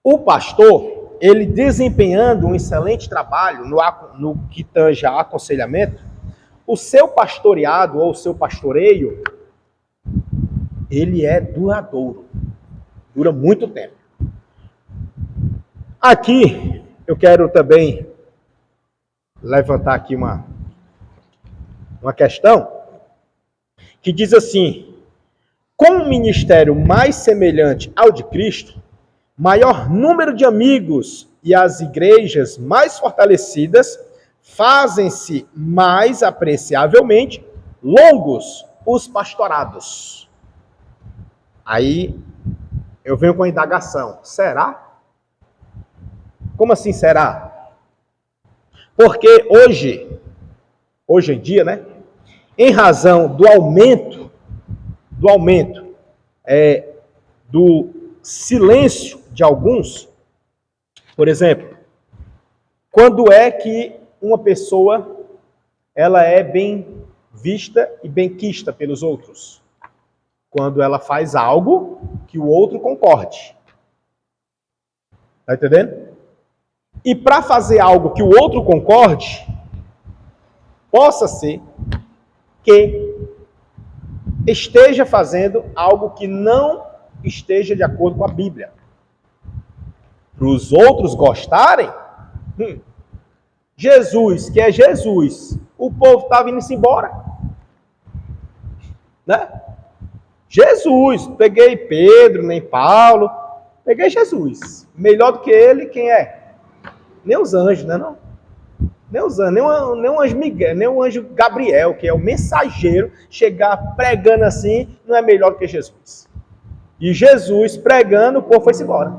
o pastor, ele desempenhando um excelente trabalho no que tange a aconselhamento, o seu pastoreado ou o seu pastoreio, ele é duradouro. Dura muito tempo. Aqui, eu quero também levantar aqui uma questão que diz assim: com um ministério mais semelhante ao de Cristo, maior número de amigos e as igrejas mais fortalecidas fazem-se mais apreciavelmente longos os pastorados. Aí eu venho com a indagação: será? Como assim será? Porque hoje em dia, né? Em razão do aumento do silêncio de alguns, por exemplo, quando é que uma pessoa ela é bem vista e bem quista pelos outros? Quando ela faz algo que o outro concorde. Tá entendendo? E para fazer algo que o outro concorde, possa ser que esteja fazendo algo que não esteja de acordo com a Bíblia. Para os outros gostarem, Jesus, que é Jesus, o povo estava indo-se embora. Né? Jesus, peguei Pedro, nem Paulo, peguei Jesus. Melhor do que ele, quem é? Nem os anjos, né? Não? Nem os anjos, nem o anjo Miguel, nem o anjo Gabriel, que é o mensageiro, chegar pregando assim, não é melhor do que Jesus. E Jesus pregando, o povo foi-se embora.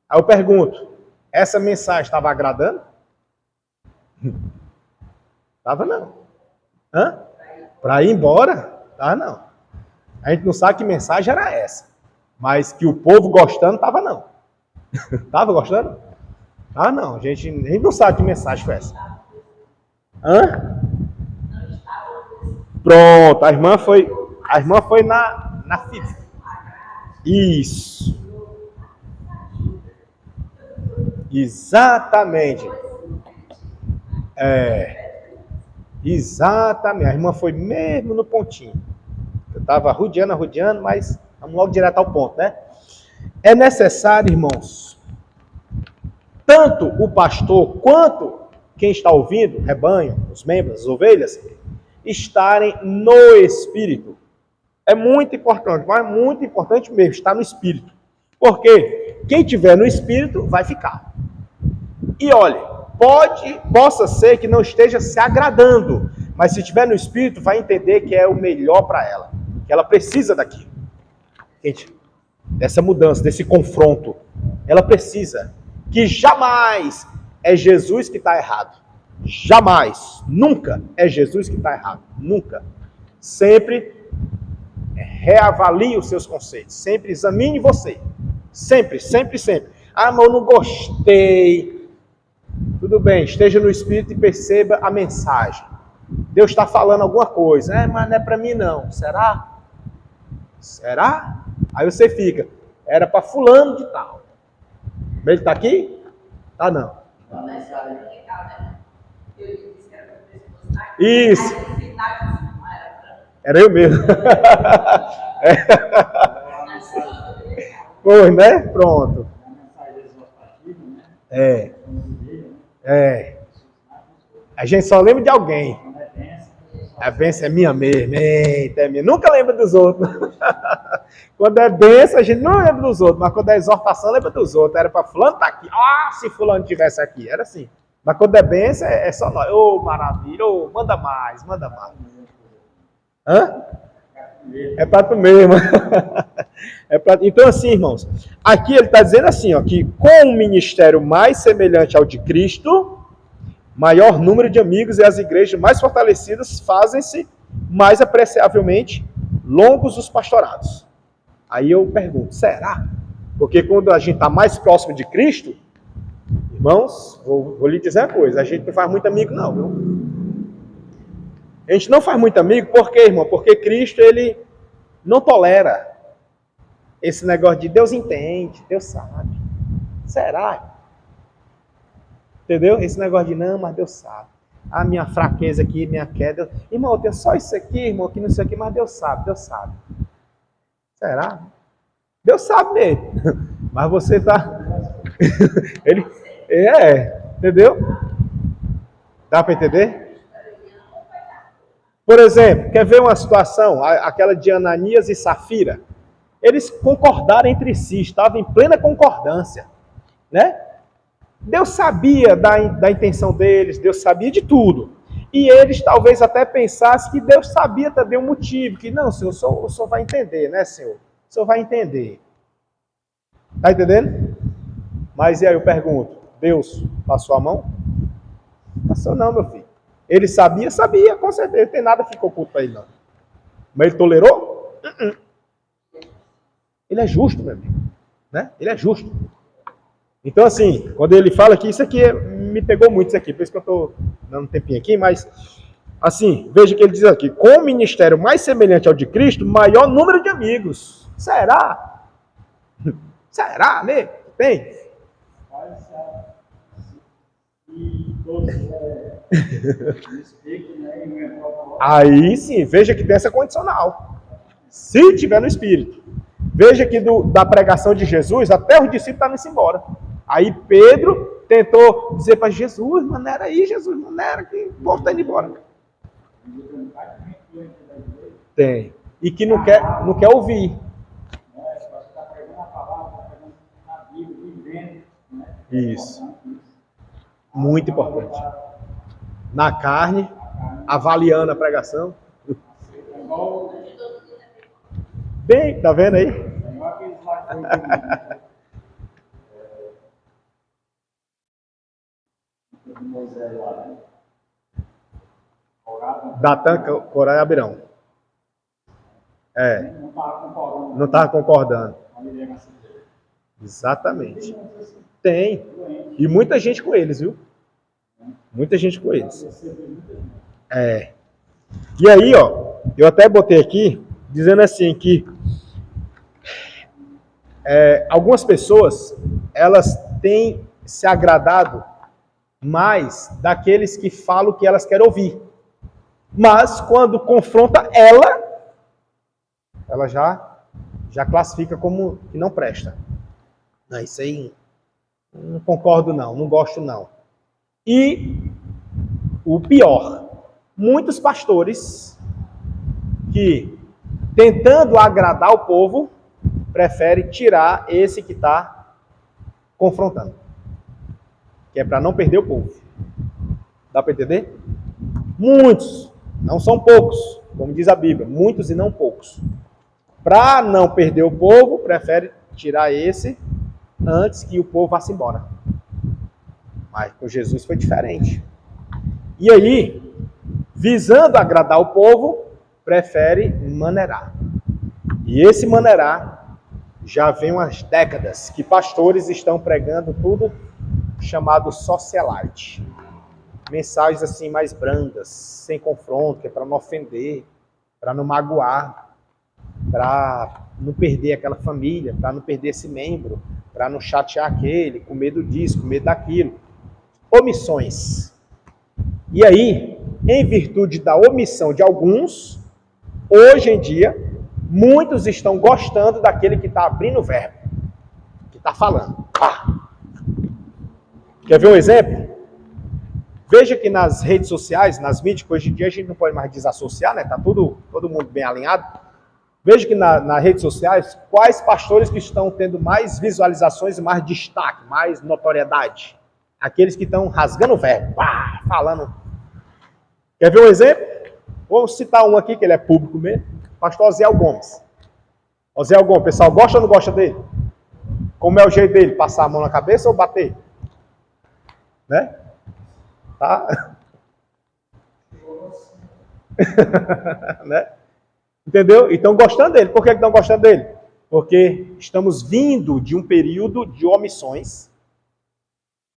Aí eu pergunto, essa mensagem estava agradando? Estava não. Hã? Para ir embora? Estava não. A gente não sabe que mensagem era essa. Mas que o povo gostando, estava não. Estava gostando? Ah, não. A gente não sabe que mensagem foi essa. Hã? Pronto. A irmã foi na fita. Isso. Exatamente. Exatamente. A irmã foi mesmo no pontinho. Eu estava rodeando, mas vamos logo direto ao ponto, né? É necessário, irmãos, tanto o pastor quanto quem está ouvindo, o rebanho, os membros, as ovelhas, estarem no Espírito. É muito importante, mas é muito importante mesmo estar no Espírito. Porque quem estiver no Espírito vai ficar. E olha, possa ser que não esteja se agradando, mas se estiver no Espírito vai entender que é o melhor para ela, que ela precisa daquilo. Gente, dessa mudança, desse confronto, ela precisa, que jamais é Jesus que está errado. Jamais, nunca é Jesus que está errado, nunca. Sempre reavalie os seus conceitos, sempre examine você, sempre. Ah, mas eu não gostei. Tudo bem, esteja no Espírito e perceba a mensagem. Deus está falando alguma coisa, mas não é para mim não. Será? Aí você fica, era para fulano de tal. Ele está aqui? Tá não. Isso. Era eu mesmo. Pois, né? Pronto. A gente só lembra de alguém. A bênção é minha mesmo. Eita, é minha. Nunca lembra dos outros. Quando é bênção, a gente não lembra dos outros. Mas quando é exortação, lembra dos outros. Era para fulano estar aqui. Ah, se fulano estivesse aqui. Era assim. Mas quando é bênção, é só nós. Ô, maravilha. Ô, manda mais. Hã? É para tu mesmo. Então, assim, irmãos. Aqui ele está dizendo assim, ó, que com um ministério mais semelhante ao de Cristo, maior número de amigos e as igrejas mais fortalecidas fazem-se mais apreciavelmente longos os pastorados. Aí eu pergunto, será? Porque quando a gente está mais próximo de Cristo, irmãos, vou lhe dizer uma coisa, a gente não faz muito amigo não, viu? A gente não faz muito amigo, por quê, irmão? Porque Cristo, ele não tolera esse negócio de Deus entende, Deus sabe. Será? Entendeu? Esse negócio de não, mas Deus sabe. A minha fraqueza aqui, minha queda. Irmão, eu tenho só isso aqui, irmão, aqui não sei o que, mas Deus sabe. Será? Deus sabe mesmo. Mas você está... entendeu? Dá para entender? Por exemplo, quer ver uma situação? Aquela de Ananias e Safira. Eles concordaram entre si, estavam em plena concordância, né? Deus sabia da intenção deles, Deus sabia de tudo. E eles talvez até pensassem que Deus sabia também o motivo, que não, Senhor, o Senhor vai entender, né, Senhor? O Senhor vai entender. Está entendendo? Mas e aí eu pergunto, Deus passou a mão? Passou não, meu filho. Ele sabia, com certeza. Não tem nada que ficou oculto para ele, não. Mas ele tolerou? Ele é justo, meu amigo. Né? Ele é justo. Então, assim, quando ele fala aqui, isso aqui me pegou muito, isso aqui. Por isso que eu estou dando um tempinho aqui, mas, assim, veja que ele diz aqui, com o ministério mais semelhante ao de Cristo, maior número de amigos. Será? Será, né? Tem? Aí sim, veja que tem essa condicional. Se tiver no Espírito. Veja que da pregação de Jesus, até os discípulos estavam indo embora. Aí Pedro tentou dizer para Jesus, mas não era aí, Jesus, não era, que o povo está indo embora. Tem. E que não quer ouvir. Isso. Muito importante. Na carne, avaliando a pregação. Bem, tá vendo aí? Datan, Corá e Abirão. É. Não estava concordando. Exatamente. Tem. E muita gente com eles, viu? Muita gente com eles. É. E aí, ó, eu até botei aqui, dizendo assim, que algumas pessoas, elas têm se agradado mais daqueles que falam o que elas querem ouvir. Mas, quando confronta ela já classifica como que não presta. Não, isso aí não concordo não gosto não. E o pior, muitos pastores que, tentando agradar o povo, preferem tirar esse que está confrontando. Que é para não perder o povo. Dá para entender? Muitos, não são poucos, como diz a Bíblia, muitos e não poucos. Para não perder o povo, prefere tirar esse antes que o povo vá-se embora. Mas com Jesus foi diferente. E aí, visando agradar o povo, prefere maneirar. E esse maneirar já vem umas décadas que pastores estão pregando tudo chamado socialite. Mensagens assim mais brandas, sem confronto, que é para não ofender, para não magoar, para não perder aquela família, para não perder esse membro, para não chatear aquele, com medo disso, com medo daquilo. Omissões. E aí, em virtude da omissão de alguns, hoje em dia, muitos estão gostando daquele que está abrindo o verbo, que está falando. Quer ver um exemplo? Veja que nas redes sociais, nas mídias, que hoje em dia a gente não pode mais desassociar, né? Está todo mundo bem alinhado. Veja que nas redes sociais, quais pastores que estão tendo mais visualizações e mais destaque, mais notoriedade? Aqueles que estão rasgando o verbo, falando. Quer ver um exemplo? Vou citar um aqui, que ele é público mesmo. Pastor Osiel Gomes. Osiel Gomes, o pessoal gosta ou não gosta dele? Como é o jeito dele? Passar a mão na cabeça ou bater? Né? Tá? Né? Entendeu? E estão gostando dele. Por que estão gostando dele? Porque estamos vindo de um período de omissões,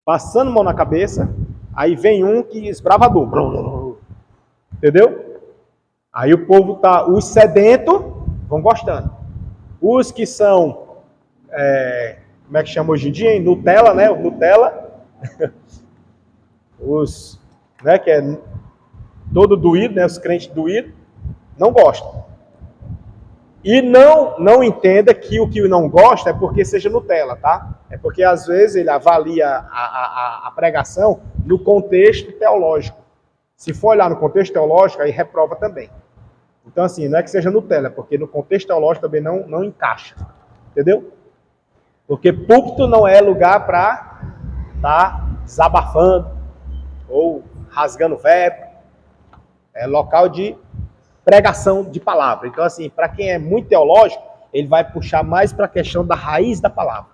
passando mão na cabeça, aí vem um que esbravador. Entendeu? Aí o povo tá, os sedentos vão gostando. Os que são, como é que chama hoje em dia? Nutella, né? Nutella. Os, né, que é todo doído, né? Os crentes doídos, não gostam. E não entenda que o que não gosta é porque seja Nutella, tá? É porque às vezes ele avalia a pregação no contexto teológico. Se for olhar no contexto teológico, aí reprova também. Então assim, não é que seja Nutella, porque no contexto teológico também não encaixa. Entendeu? Porque púlpito não é lugar para estar desabafando ou rasgando verbo. É local de pregação de palavra. Então, assim, para quem é muito teológico, ele vai puxar mais para a questão da raiz da palavra.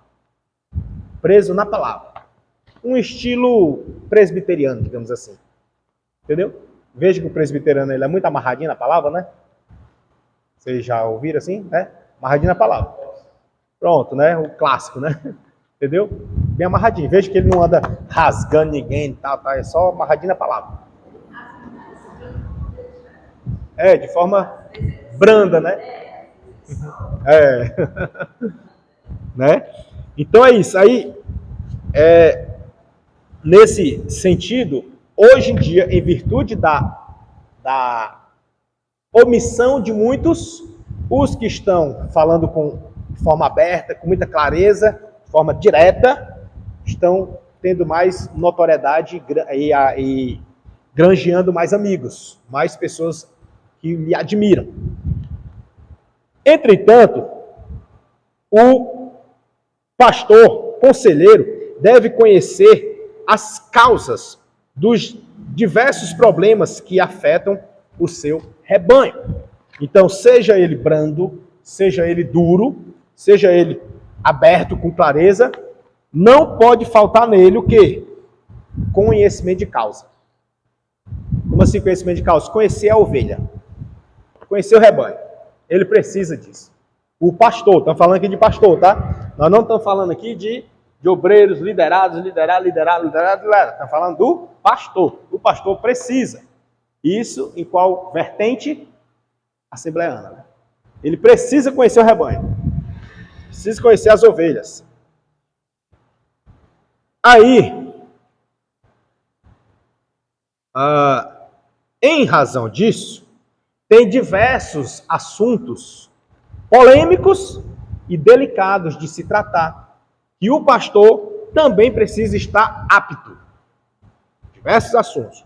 preso na palavra. Um estilo presbiteriano, digamos assim. Entendeu? Veja que o presbiteriano ele é muito amarradinho na palavra, né? Vocês já ouviram assim, né? Amarradinho na palavra. Pronto, né? O clássico, né? Entendeu? Bem amarradinho. Veja que ele não anda rasgando ninguém, tal, é só amarradinho na palavra. De forma branda, né? Né? Então é isso. Aí, nesse sentido, hoje em dia, em virtude da omissão de muitos, os que estão falando de forma aberta, com muita clareza, de forma direta, estão tendo mais notoriedade e granjeando mais amigos, mais pessoas que lhe admiram. Entretanto, o pastor, conselheiro, deve conhecer as causas dos diversos problemas que afetam o seu rebanho. Então, seja ele brando, seja ele duro, seja ele aberto com clareza, não pode faltar nele o quê? Conhecimento de causa. Como assim conhecimento de causa? Conhecer a ovelha. Conhecer o rebanho. Ele precisa disso. O pastor, estamos falando aqui de pastor, tá? Nós não estamos falando aqui de obreiros, liderados. Estamos falando do pastor. O pastor precisa. Isso em qual vertente? Assembleana. Né? Ele precisa conhecer o rebanho. Precisa conhecer as ovelhas. Aí, em razão disso, tem diversos assuntos polêmicos e delicados de se tratar, que o pastor também precisa estar apto. Diversos assuntos.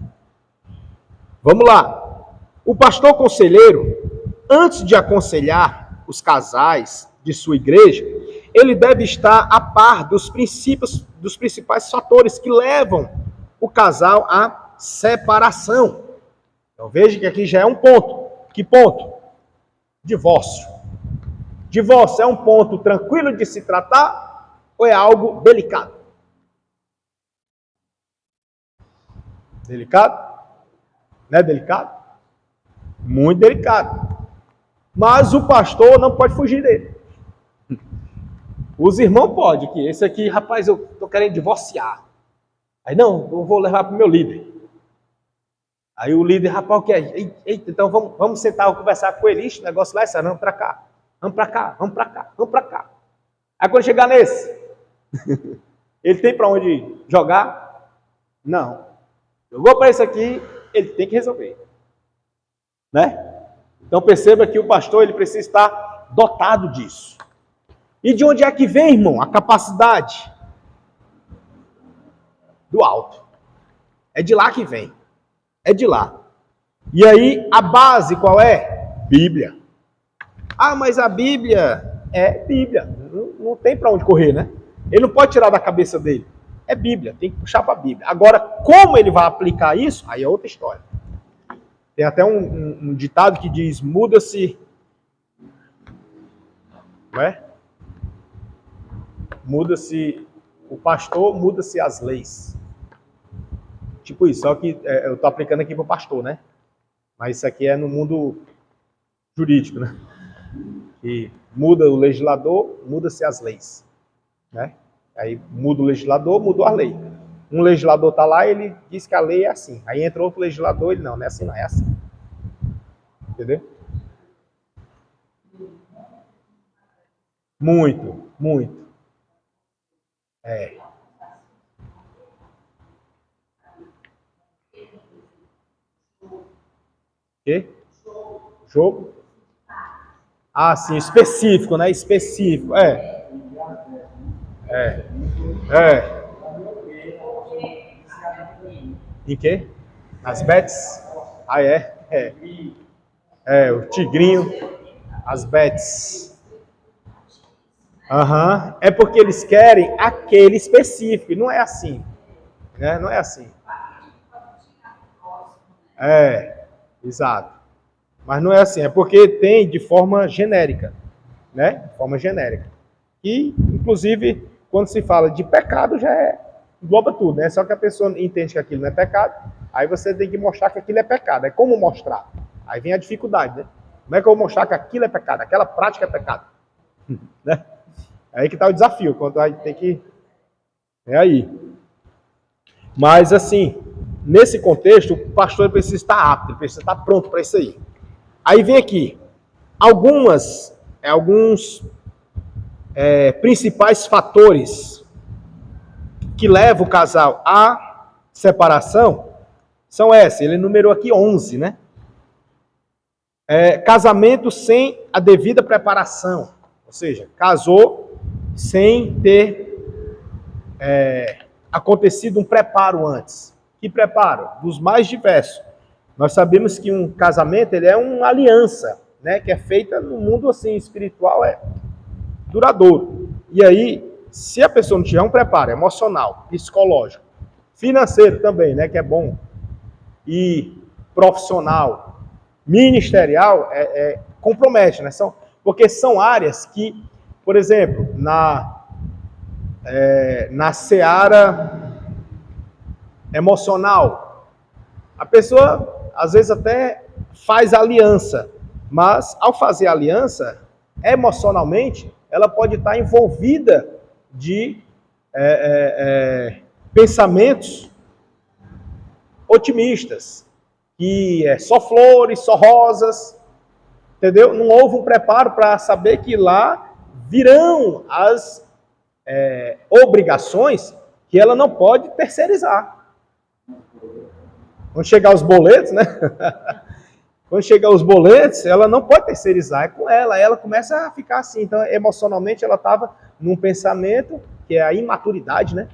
Vamos lá. O pastor conselheiro, antes de aconselhar os casais de sua igreja, ele deve estar a par dos principais fatores que levam o casal à separação. Então veja que aqui já é um ponto. Que ponto? Divórcio. Divórcio é um ponto tranquilo de se tratar ou é algo delicado? Delicado? Não é delicado? Muito delicado. Mas o pastor não pode fugir dele. Os irmãos podem, que esse aqui, rapaz, eu estou querendo divorciar. Aí, não, eu vou levar para o meu líder. Aí o líder, rapaz, o que é? Eita, então vamos sentar e conversar com ele. Ixi, o negócio lá é sério, vamos para cá. Vamos para cá, vamos para cá, vamos para cá. Aí quando chegar nesse, ele tem para onde jogar? Não. Jogou para esse aqui, ele tem que resolver. Né? Então perceba que o pastor ele precisa estar dotado disso. E de onde é que vem, irmão, a capacidade? Do alto. É de lá que vem. É de lá. E aí, a base qual é? Bíblia. Ah, mas a Bíblia é Bíblia. Não tem para onde correr, né? Ele não pode tirar da cabeça dele. É Bíblia, tem que puxar para a Bíblia. Agora, como ele vai aplicar isso? Aí é outra história. Tem até um ditado que diz, muda-se... Não é? Muda-se o pastor, muda-se as leis. Tipo isso, só que eu estou aplicando aqui para o pastor, né? Mas isso aqui é no mundo jurídico, né? E muda o legislador, muda-se as leis. Né? Aí muda o legislador, mudou a lei. Um legislador está lá e ele diz que a lei é assim. Aí entra outro legislador e ele, não é assim, não é assim. Entendeu? Muito, muito. Quê? Jogo? Ah, sim, específico, né? Específico, Em quê? Nas bets? Ah, o tigrinho, as bets. É porque eles querem aquele específico, e não é assim. Né? Não é assim. Exato. Mas não é assim, é porque tem de forma genérica, né? De forma genérica. E, inclusive, quando se fala de pecado, engloba tudo, né? Só que a pessoa entende que aquilo não é pecado, aí você tem que mostrar que aquilo é pecado. É como mostrar? Aí vem a dificuldade, né? Como é que eu vou mostrar que aquilo é pecado? Aquela prática é pecado. Né? É aí que está o desafio, quando a gente tem que... É aí. Mas, assim, nesse contexto, o pastor precisa estar apto, ele precisa estar pronto para isso aí. Aí vem aqui, alguns principais fatores que levam o casal à separação são esses. Ele numerou aqui 11, né? Casamento sem a devida preparação. Ou seja, casou sem ter acontecido um preparo antes. Que preparo? Dos mais diversos. Nós sabemos que um casamento ele é uma aliança, né? Que é feita no mundo assim, espiritual, é duradouro. E aí, se a pessoa não tiver um preparo emocional, psicológico, financeiro também, né, que é bom, e profissional, ministerial, compromete, né? Porque são áreas que, por exemplo, na seara emocional, a pessoa às vezes até faz aliança, mas ao fazer aliança, emocionalmente, ela pode estar envolvida de pensamentos otimistas, que é só flores, só rosas, entendeu? Não houve um preparo para saber que lá virão as obrigações que ela não pode terceirizar. Quando chegar os boletos, né? Quando chegar os boletos, ela não pode terceirizar, é com ela. Aí ela começa a ficar assim. Então, emocionalmente, ela estava num pensamento que é a imaturidade, né?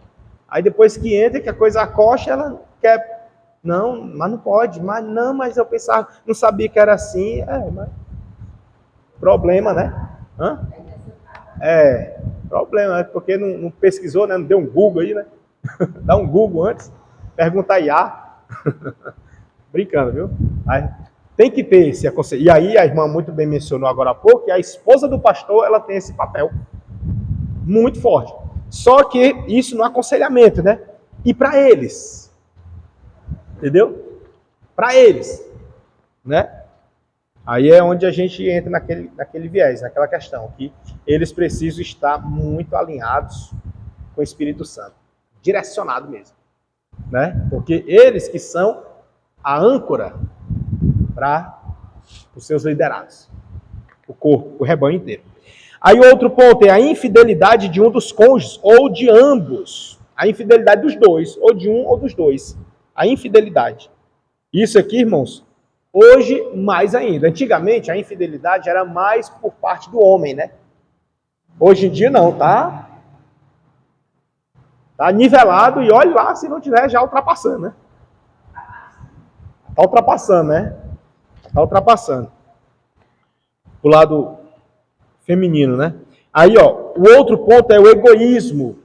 Aí depois que entra, que a coisa acocha, ela quer... Não, mas não pode. Mas eu pensava, não sabia que era assim. Mas... Problema, né? Hã? Problema, porque não pesquisou, né? Não deu um Google aí, né? Dá um Google antes. Pergunta a IA. Brincando, viu? Aí, tem que ter esse aconselho. E aí, a irmã muito bem mencionou agora há pouco, que a esposa do pastor, ela tem esse papel muito forte. Só que isso no aconselhamento, né? E para eles. Entendeu? Para eles. Né? Aí é onde a gente entra naquele viés, naquela questão, que eles precisam estar muito alinhados com o Espírito Santo. Direcionado mesmo. Né? Porque eles que são a âncora para os seus liderados. O corpo, o rebanho inteiro. Aí o outro ponto é a infidelidade de um dos cônjuges ou de ambos. A infidelidade dos dois, ou de um ou dos dois. A infidelidade. Isso aqui, irmãos, hoje mais ainda. Antigamente a infidelidade era mais por parte do homem, né? Hoje em dia não, tá nivelado e olhe lá se não tiver já ultrapassando, né? Tá ultrapassando, né? Tá ultrapassando. O lado feminino, né? Aí, ó, o outro ponto é o egoísmo.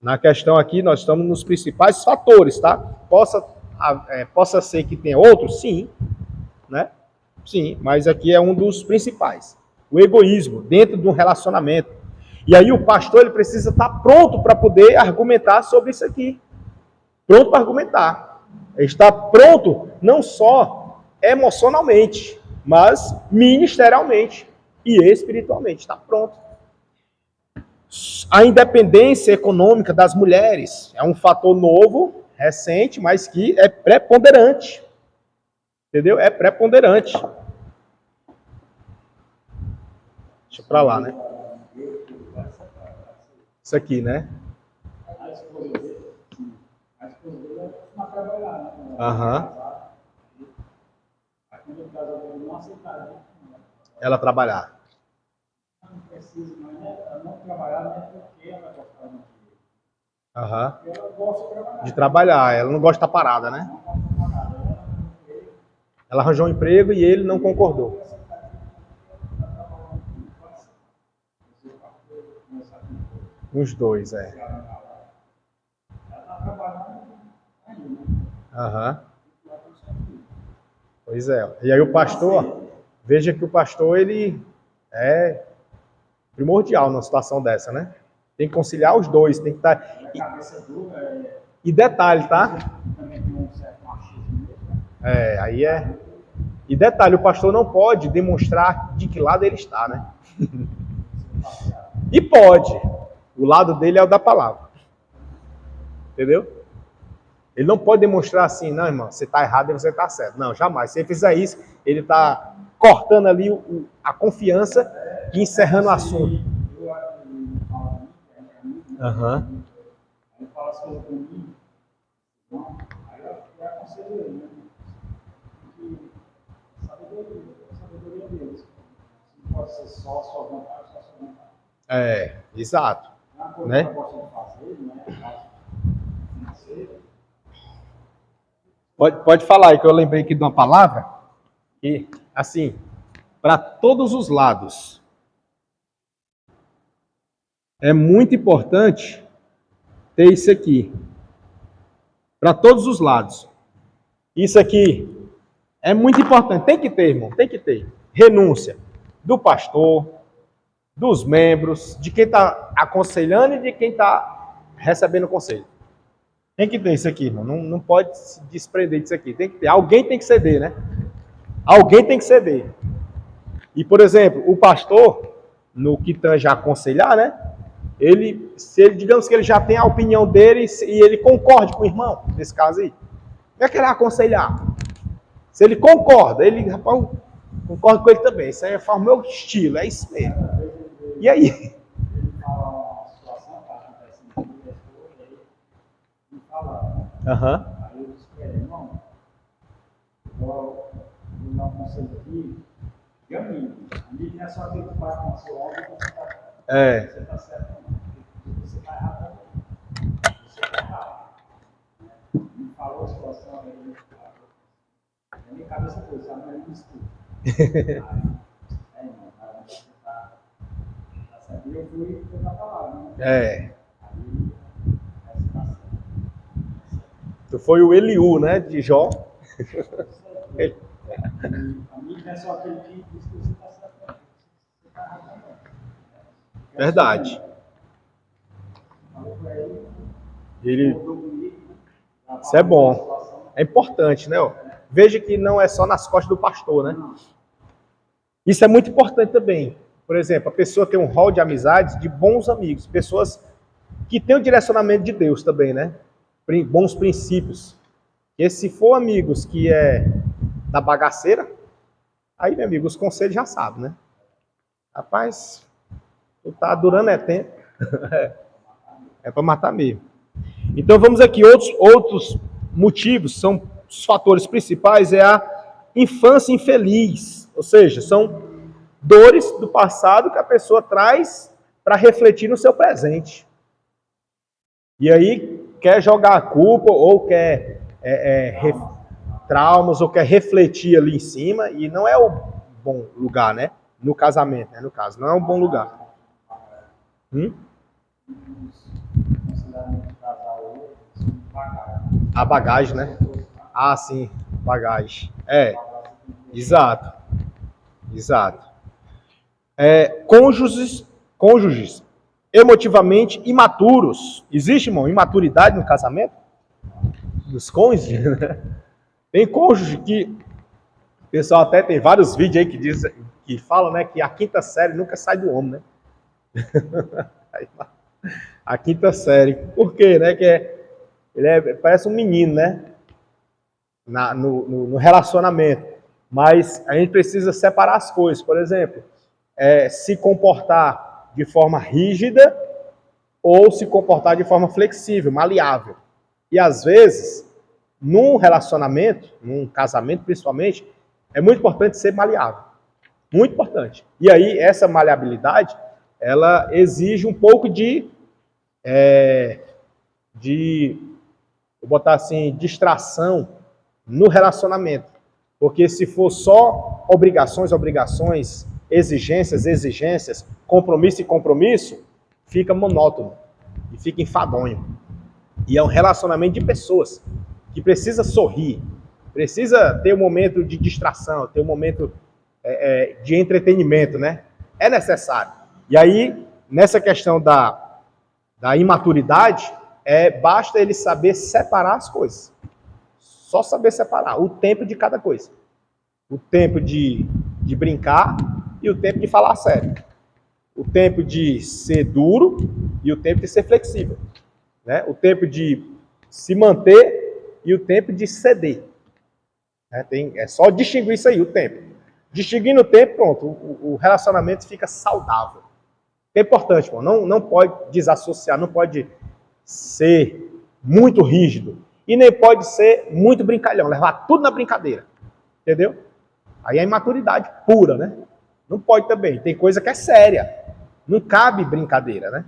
Na questão aqui, nós estamos nos principais fatores, tá? Possa ser que tenha outros, sim, né? Sim, mas aqui é um dos principais. O egoísmo dentro de um relacionamento. E aí o pastor ele precisa estar pronto para poder argumentar sobre isso aqui. Pronto para argumentar. Ele está pronto não só emocionalmente, mas ministerialmente e espiritualmente. Está pronto. A independência econômica das mulheres é um fator novo, recente, mas que é preponderante. Entendeu? É preponderante. Deixa pra lá, né? Isso aqui, né? A esposa dele vai trabalhar, né? Aham. Aqui no caso dele não aceitaria. Ela trabalhar. Não precisa, mas ela não trabalhar não é porque ela gosta de Aham. ela gosta de trabalhar. De trabalhar. Ela não gosta de estar parada, né? Ela arranjou um emprego e ele não concordou. Os dois, Aham. Pois é. E aí o pastor, veja que o pastor, ele é primordial numa situação dessa, né? Tem que conciliar os dois, tem que estar... E detalhe, tá? Aí é... E detalhe, o pastor não pode demonstrar de que lado ele está, né? E pode. O lado dele é o da palavra. Entendeu? Ele não pode demonstrar assim, não, irmão, você está errado e você está certo. Não, jamais. Se ele fizer isso, ele está cortando ali a confiança e encerrando o assunto. Aham. Aí fala as coisas para mim, não, aí eu aconselho ele, né? Que sabedoria deles. Não pode ser só a sua vontade, só a sua vontade. Exato. É uma coisa né? que eu gosto de fazer, né? Financeira. Pode falar aí, que eu lembrei aqui de uma palavra, que, assim, para todos os lados, é muito importante ter isso aqui. Para todos os lados. Isso aqui é muito importante. Tem que ter, irmão, tem que ter. Renúncia do pastor, dos membros, de quem está aconselhando e de quem está recebendo o conselho. Tem que ter isso aqui, irmão. Não pode se desprender disso aqui. Tem que ter. Alguém tem que ceder, né? Alguém tem que ceder. E, por exemplo, o pastor, no que tange a aconselhar, né? Digamos que ele já tem a opinião dele e ele concorde com o irmão, nesse caso aí. Não é que ele aconselhar. Se ele concorda, rapaz, concordo com ele também. Isso aí é o meu estilo, é isso mesmo. E aí? Ele fala uma situação que acontece no dia e aí ele fala. Aí eu disse para ele, irmão, vou dar um conselho aqui, de amigo. Amigo não é só aquele que faz com a sua obra que você está certo, não. Você está errado também. Você está errado. Me falou a situação aí, na minha cabeça foi, sabe, mas ele me escuta. Aí, irmão, você está certo. E eu fui na palavra, né? Aí você está certo. Tu foi o Eliú, né, de Jó. Amigo não é só aquele que diz que você está certo, não. Você está errado também. Verdade. Falou para ele. Isso é bom. É importante, né? Veja que não é só nas costas do pastor, né? Isso é muito importante também. Por exemplo, a pessoa tem um rol de amizades, de bons amigos, pessoas que têm o direcionamento de Deus também, né? Bons princípios. E se for amigos que é da bagaceira, aí, meu amigo, os conselhos já sabem, né? Rapaz, tu tá durando tempo. É para matar mesmo. Então vamos aqui, outros motivos, são os fatores principais, é a infância infeliz. Ou seja, são dores do passado que a pessoa traz para refletir no seu presente. E aí quer jogar a culpa ou quer traumas ou quer refletir ali em cima e não é o bom lugar, né? No casamento, né? No caso, não é um bom lugar. A bagagem, né? Ah, sim, bagagem. Exato. Cônjuges emotivamente imaturos. Existe, irmão, imaturidade no casamento? Dos cônjuges, né? Tem cônjuge que... O pessoal até tem vários vídeos aí que falam, né, que a quinta série nunca sai do homem, né? A quinta série. Por quê, né? Ele parece um menino, né? No relacionamento. Mas a gente precisa separar as coisas. Por exemplo, se comportar de forma rígida ou se comportar de forma flexível, maleável. E às vezes, num relacionamento, num casamento principalmente, é muito importante ser maleável. Muito importante. E aí, essa maleabilidade, ela exige um pouco vou botar assim, distração no relacionamento. Porque se for só obrigações, exigências, compromisso, fica monótono e fica enfadonho. E é um relacionamento de pessoas que precisa sorrir, precisa ter um momento de distração, ter um momento de entretenimento, né? É necessário. E aí, nessa questão da imaturidade, basta ele saber separar as coisas. Só saber separar o tempo de cada coisa. O tempo de brincar e o tempo de falar sério. O tempo de ser duro e o tempo de ser flexível. Né? O tempo de se manter e o tempo de ceder. É só distinguir isso aí, o tempo. Distinguindo o tempo, pronto, o relacionamento fica saudável. É importante, irmão, não pode desassociar, não pode ser muito rígido e nem pode ser muito brincalhão, levar tudo na brincadeira, entendeu? Aí é imaturidade pura, né? Não pode também, tem coisa que é séria, não cabe brincadeira, né?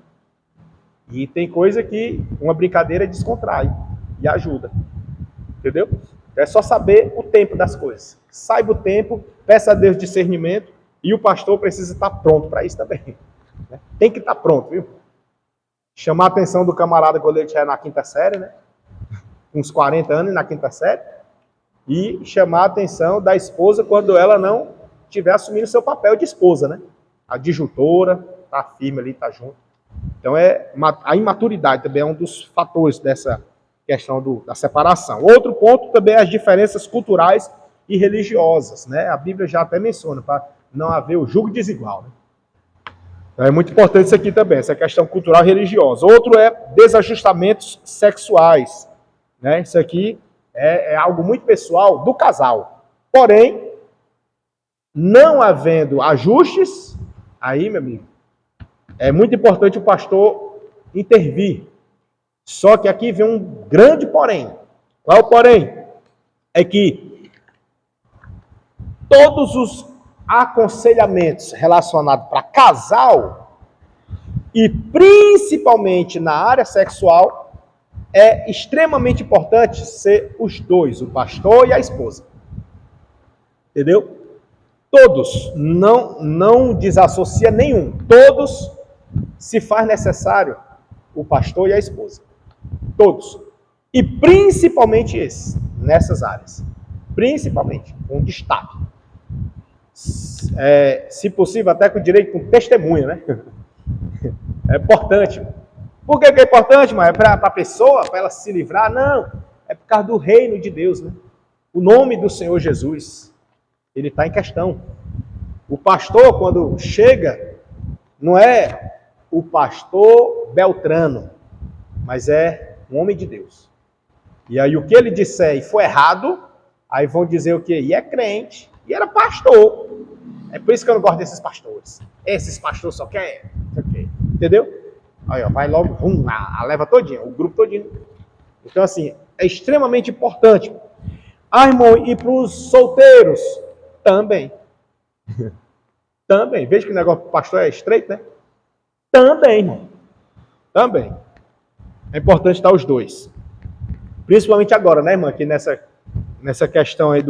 E tem coisa que uma brincadeira descontrai e ajuda, entendeu? É só saber o tempo das coisas. Saiba o tempo, peça a Deus discernimento e o pastor precisa estar pronto para isso também. Tem que estar pronto, viu? Chamar a atenção do camarada quando ele estiver na quinta série, né? Uns 40 anos na quinta série. E chamar a atenção da esposa quando ela não estiver assumindo seu papel de esposa, né? A disjuntora, tá firme ali, tá junto. Então a imaturidade também é um dos fatores dessa questão da separação. Outro ponto também é as diferenças culturais e religiosas, né? A Bíblia já até menciona, para não haver o julgo desigual, né? É muito importante isso aqui também, essa questão cultural e religiosa. Outro é desajustamentos sexuais. Né? Isso aqui é algo muito pessoal do casal. Porém, não havendo ajustes, aí, meu amigo, é muito importante o pastor intervir. Só que aqui vem um grande porém. Qual é o porém? É que todos os aconselhamentos relacionados para casal e principalmente na área sexual é extremamente importante ser os dois, o pastor e a esposa. Entendeu? Todos, não desassocia nenhum. Todos, se faz necessário, o pastor e a esposa. Todos. E principalmente esses, nessas áreas. Principalmente, com destaque. Se possível, até com direito com testemunha, né? É importante. Por que é importante, mas é para a pessoa, para ela se livrar? Não, é por causa do reino de Deus, né? O nome do Senhor Jesus, ele está em questão. O pastor, quando chega, não é o pastor Beltrano, mas é um homem de Deus. E aí o que ele disser e for errado, aí vão dizer o quê? E é crente, e era pastor. É por isso que eu não gosto desses pastores. Esses pastores só querem, entendeu? Aí, ó, vai logo, a leva todinha, o grupo todinho. Então, assim, é extremamente importante. Ah, irmão, e para os solteiros? Também. Também. Veja que o negócio do pastor é estreito, né? Também, irmão. Também. É importante estar os dois. Principalmente agora, né, irmã? Aqui nessa questão aí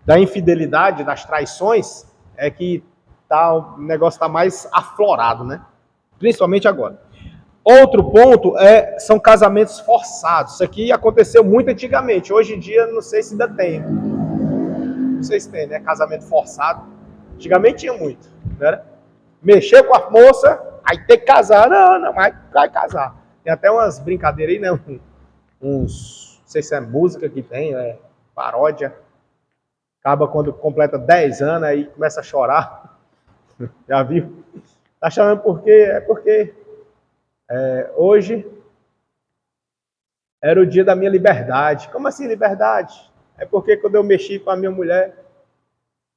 da infidelidade, das traições, é que o negócio está mais aflorado, né? Principalmente agora. Outro ponto são casamentos forçados. Isso aqui aconteceu muito antigamente. Hoje em dia, não sei se ainda tem. Não sei se tem, né? Casamento forçado. Antigamente tinha muito. Né? Mexer com a moça, aí tem que casar. Não, mas vai casar. Tem até umas brincadeiras aí, né? Não sei se é música que tem, paródia. Acaba quando completa 10 anos, aí começa a chorar. Já viu? Tá chorando por quê? É porque hoje era o dia da minha liberdade. Como assim liberdade? É porque quando eu mexi com a minha mulher,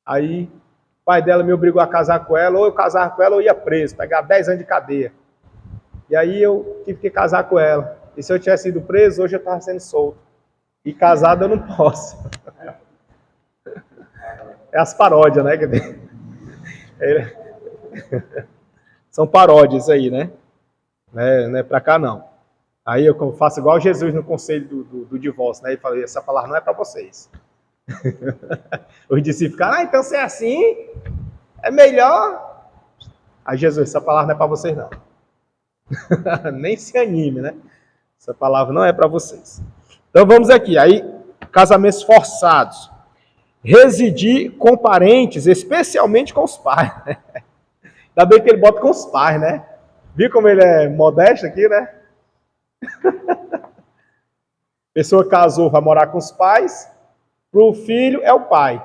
aí o pai dela me obrigou a casar com ela, ou eu casava com ela ou ia preso, pegar 10 anos de cadeia. E aí eu tive que casar com ela. E se eu tivesse sido preso, hoje eu estava sendo solto. E casado eu não posso. É as paródias, né? São paródias aí, né? Não é pra cá, não. Aí eu faço igual Jesus no conselho do divórcio, né? Ele falou, essa palavra não é para vocês. Os discípulos ficaram, então se é assim, é melhor. Aí Jesus, essa palavra não é para vocês, não. Nem se anime, né? Essa palavra não é para vocês. Então vamos aqui. Aí, casamentos forçados. Residir com parentes, especialmente com os pais. Ainda bem que ele bota com os pais, né? Viu como ele é modesto aqui, né? Pessoa casou, vai morar com os pais. Pro filho é o pai.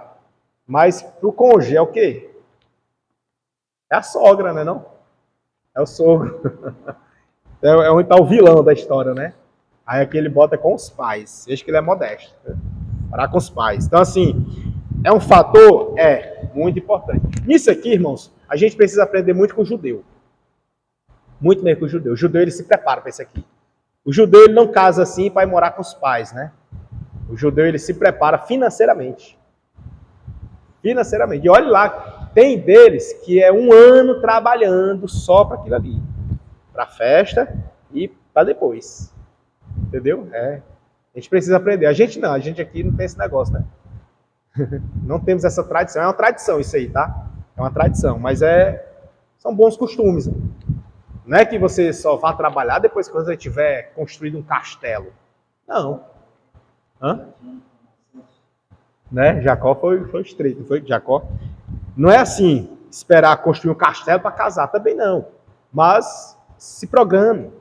Mas pro cônjuge é o quê? É a sogra, né, não? É o sogro. É onde está o vilão da história, né? Aí aqui ele bota com os pais. Veja que ele é modesto. Morar com os pais. Então, assim, é um fator? É, muito importante. Nisso aqui, irmãos, a gente precisa aprender muito com o judeu. Muito mesmo com o judeu. O judeu, ele se prepara para isso aqui. O judeu, ele não casa assim para ir morar com os pais, né? O judeu, ele se prepara financeiramente. Financeiramente. E olha lá, tem deles que é 1 ano trabalhando só para aquilo ali. Para a festa e para depois. Entendeu? A gente precisa aprender. A gente não, a gente aqui não tem esse negócio, né? Não temos essa tradição. É uma tradição isso aí, tá? É uma tradição, mas são bons costumes. Não é que você só vá trabalhar depois que você tiver construído um castelo. Não. Hã? Né? Jacó foi estreito, foi Jacó. Não é assim, esperar construir um castelo para casar, também não. Mas se programe,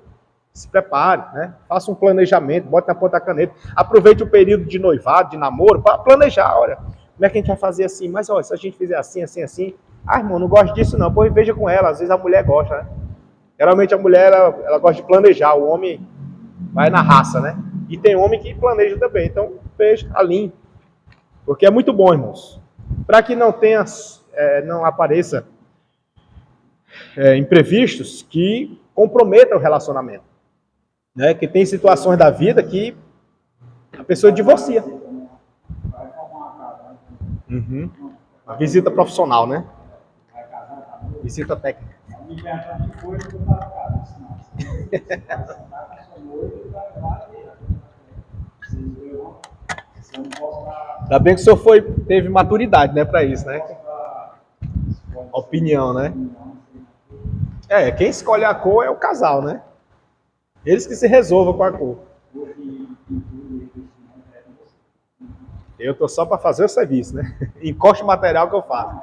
se prepare, né? Faça um planejamento, bote na ponta da caneta. Aproveite o período de noivado, de namoro, para planejar. Olha, como é que a gente vai fazer assim? Mas olha, se a gente fizer assim, assim, assim. Ah, irmão, não gosto disso não. Pois veja com ela, às vezes a mulher gosta, né? Geralmente a mulher, ela gosta de planejar, o homem vai na raça, né? E tem homem que planeja também, então veja, alinhe. Porque é muito bom, irmãos. Para que não tenha, não apareça imprevistos que comprometam o relacionamento. Né? Que tem situações da vida que a pessoa divorcia. Uhum. Uma visita profissional, né? Visita técnica. Ainda bem que o senhor teve maturidade, né, para isso, né? Opinião, né? Quem escolhe a cor é o casal, né? Eles que se resolvam com a cor. Eu tô só para fazer o serviço, né? Encoste material que eu faço.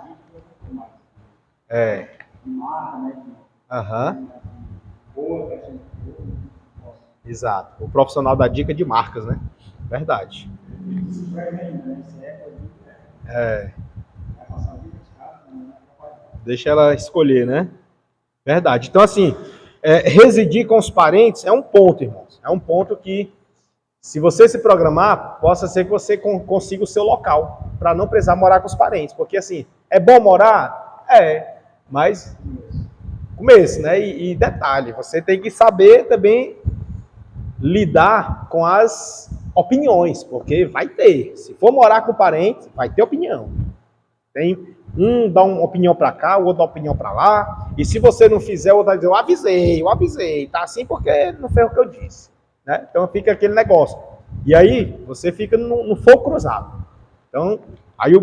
Aham. Exato. O profissional da dica de marcas, né? Verdade. Deixa ela escolher, né? Verdade. Então, assim, residir com os parentes é um ponto, irmãos. É um ponto que, se você se programar, possa ser que você consiga o seu local, para não precisar morar com os parentes. Porque, assim, é bom morar? Mas começo, né? E detalhe, você tem que saber também lidar com as opiniões, porque vai ter. Se for morar com parente, vai ter opinião. Tem um dá uma opinião para cá, o outro dá uma opinião para lá. E se você não fizer, o outro vai dizer, eu avisei. Tá assim porque não foi o que eu disse. Né? Então fica aquele negócio. E aí você fica no fogo cruzado. Então, aí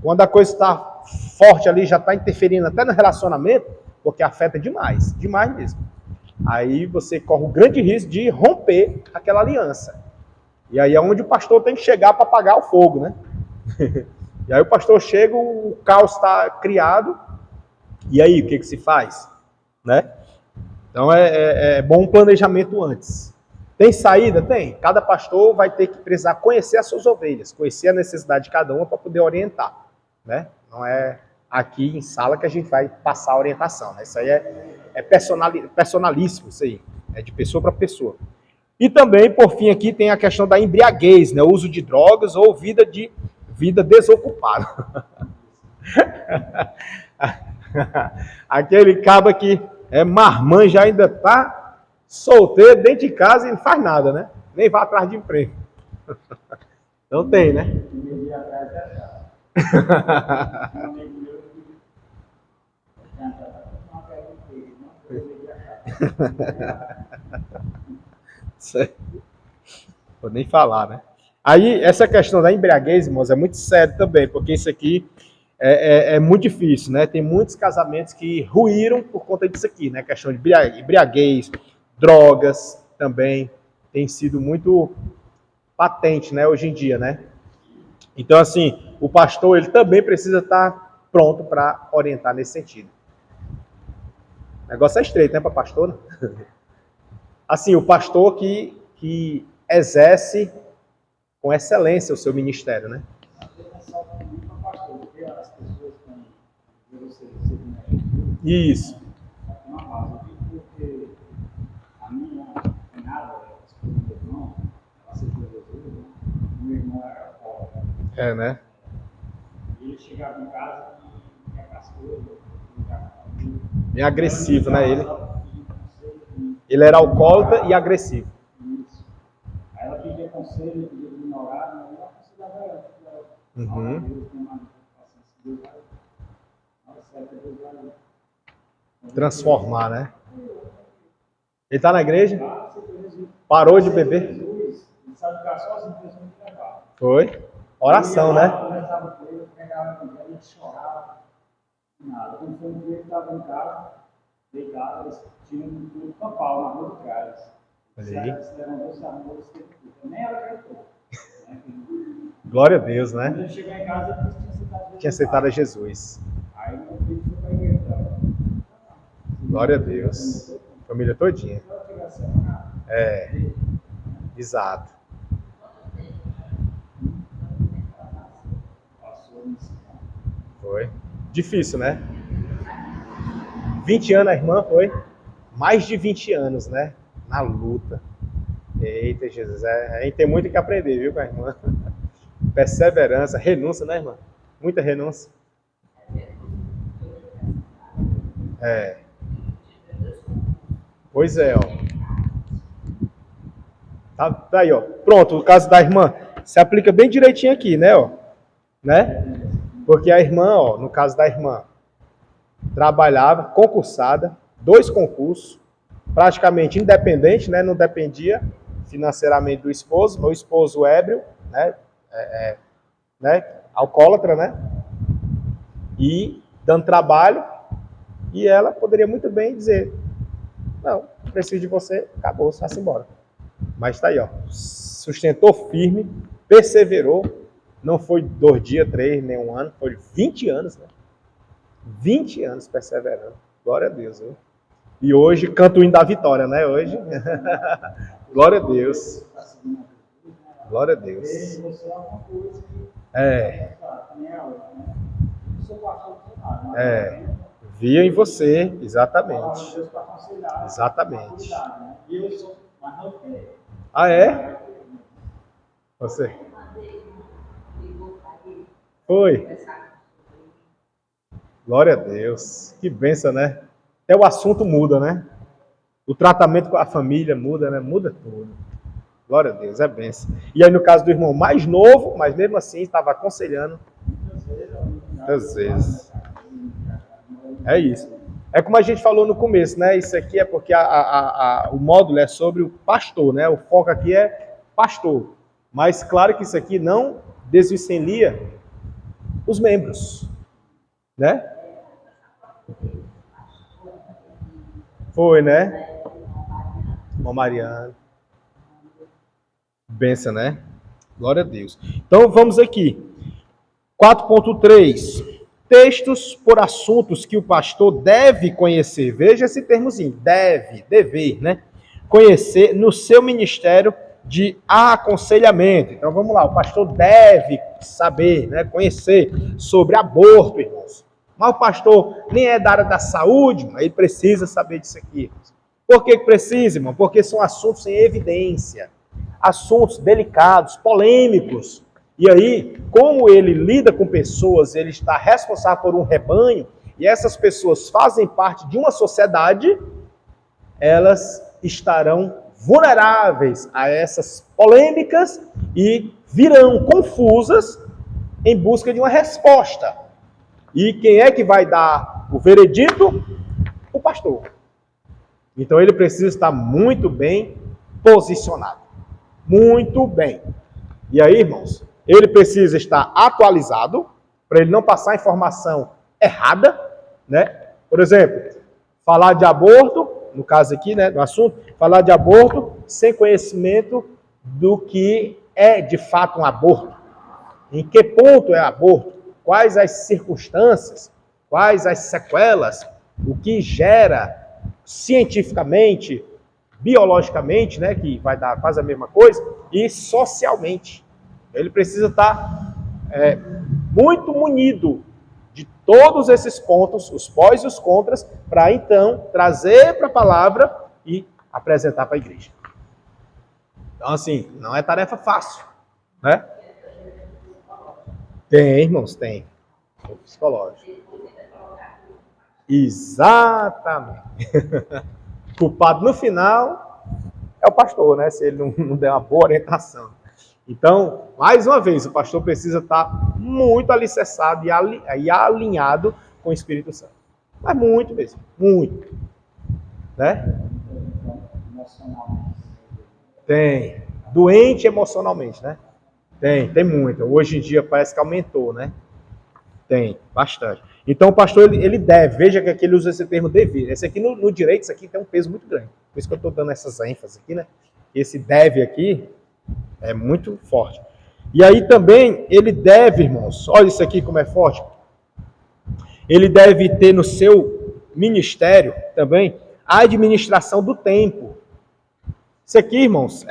quando a coisa está forte ali, já está interferindo até no relacionamento, porque afeta demais, demais mesmo. Aí você corre o grande risco de romper aquela aliança. E aí é onde o pastor tem que chegar para apagar o fogo, né? E aí o pastor chega, o caos está criado, e aí o que se faz? Né? Então é bom um planejamento antes. Tem saída? Tem. Cada pastor vai ter que precisar conhecer as suas ovelhas, conhecer a necessidade de cada uma para poder orientar. Né? Não é aqui em sala que a gente vai passar a orientação. Né? Isso aí é personalíssimo, isso aí. É de pessoa para pessoa. E também, por fim, aqui tem a questão da embriaguez, né? O uso de drogas ou vida desocupada. Aquele cabo que é marmanja ainda tá solteiro dentro de casa e não faz nada, né? Nem vai atrás de emprego. Não tem, né? Vou nem falar, né? Aí, essa questão da embriaguez, irmãos, é muito sério também, porque isso aqui é muito difícil, né? Tem muitos casamentos que ruíram por conta disso aqui, né? A questão de embriaguez, drogas também tem sido muito patente, né? Hoje em dia, né? Então, assim, o pastor, ele também precisa estar pronto para orientar nesse sentido. O negócio é estreito, né, para pastor? Né? Assim, o pastor que exerce com excelência o seu ministério, né? Isso. A minha cunhada, a esposa do meu irmão, ela aceitou Jesus, né? Meu irmão era pobre. É, né? E ele chegava em casa e ia cascudo, bem agressivo, né, ele? Ele era alcoólatra e agressivo. Isso. Aí ela pedia conselho, pedia ignorar, mas ela aconselhava ela. Uhum. Deus tem uma Deus vai transformar, né? Ele está na igreja? Parou de beber? Ele sabe ficar sozinho, Deus não me levar. Foi? Oração, né? Conversava com ele, pegava com ele, chorava. Nada. Quando foi um dia que estava em casa, deitado, eles tinham um campal na rua do Cais. Se levantou, se arrumou, se teve tudo. Nem ela acreditou. Glória a Deus, né? Quando ele chegou em casa, ele tinha aceitado a Jesus. Aí meu filho foi para a igreja. Glória a Deus. Família todinha. É. Exato. Foi. Difícil, né? 20 anos a irmã foi? Mais de 20 anos, né? Na luta. Eita, Jesus. A gente tem muito que aprender, viu, com a irmã? Perseverança, renúncia, né, irmã? Muita renúncia. É. Pois é, ó. Tá aí, ó. Pronto, o caso da irmã se aplica bem direitinho aqui, né, ó. Né? Porque a irmã, ó, no caso da irmã, trabalhava, concursada, 2 concursos, praticamente independente, né? Não dependia financeiramente do esposo, meu esposo ébrio, né? Alcoólatra, né? E dando trabalho, e ela poderia muito bem dizer, não preciso de você, acabou, vai-se embora. Mas tá aí, ó, sustentou firme, perseverou, não foi 2 dias, 3, nem 1 ano, foi 20 anos, né? 20 anos perseverando. Glória a Deus, viu? E hoje canto o hino da vitória, né? Hoje. Glória a Deus. Glória a Deus. É. É. Via em você, exatamente. Exatamente. Ah, é? Você? Foi. Glória a Deus. Que bênção, né? Até o assunto muda, né? O tratamento com a família muda, né? Muda tudo. Glória a Deus, é bênção. E aí, no caso do irmão mais novo, mas mesmo assim estava aconselhando. Muitas vezes. É isso. É como a gente falou no começo, né? Isso aqui é porque o módulo é sobre o pastor, né? O foco aqui é pastor. Mas claro que isso aqui não desvincula os membros, né? Foi, né? Irmã Mariana. Benção, né? Glória a Deus. Então vamos aqui. 4.3. Textos por assuntos que o pastor deve conhecer. Veja esse termozinho. Dever, né? Conhecer no seu ministério de aconselhamento. Então vamos lá. O pastor deve saber, né? Conhecer sobre aborto, irmãos. Mas o pastor nem é da área da saúde, mas ele precisa saber disso aqui. Por que precisa, irmão? Porque são assuntos em evidência. Assuntos delicados, polêmicos. E aí, como ele lida com pessoas, ele está responsável por um rebanho, e essas pessoas fazem parte de uma sociedade, elas estarão vulneráveis a essas polêmicas e virão confusas em busca de uma resposta. E quem é que vai dar o veredito? O pastor. Então ele precisa estar muito bem posicionado. Muito bem. E aí, irmãos, ele precisa estar atualizado para ele não passar informação errada, né? Por exemplo, falar de aborto, no caso aqui, né, no assunto, falar de aborto sem conhecimento do que é de fato um aborto. Em que ponto é aborto? Quais as circunstâncias? Quais as sequelas? O que gera cientificamente, biologicamente, né, que vai dar quase a mesma coisa, e socialmente. Ele precisa estar muito munido de todos esses pontos, os pós e os contras, para então trazer para a palavra e apresentar para a igreja. Então, assim, não é tarefa fácil, né? Tem, irmãos, tem. O psicológico. Exatamente. Culpado no final é o pastor, né? Se ele não der uma boa orientação. Então, mais uma vez, o pastor precisa estar muito alicerçado e alinhado com o Espírito Santo. Mas muito mesmo, muito. Né? Tem. Doente emocionalmente, né? Tem muito. Hoje em dia parece que aumentou, né? Tem, bastante. Então o pastor, ele deve, veja que aqui ele usa esse termo dever. Esse aqui no direito, isso aqui tem um peso muito grande. Por isso que eu estou dando essas ênfases aqui, né? Esse deve aqui é muito forte. E aí também, ele deve, irmãos, olha isso aqui como é forte. Ele deve ter no seu ministério também a administração do tempo. Isso aqui, irmãos,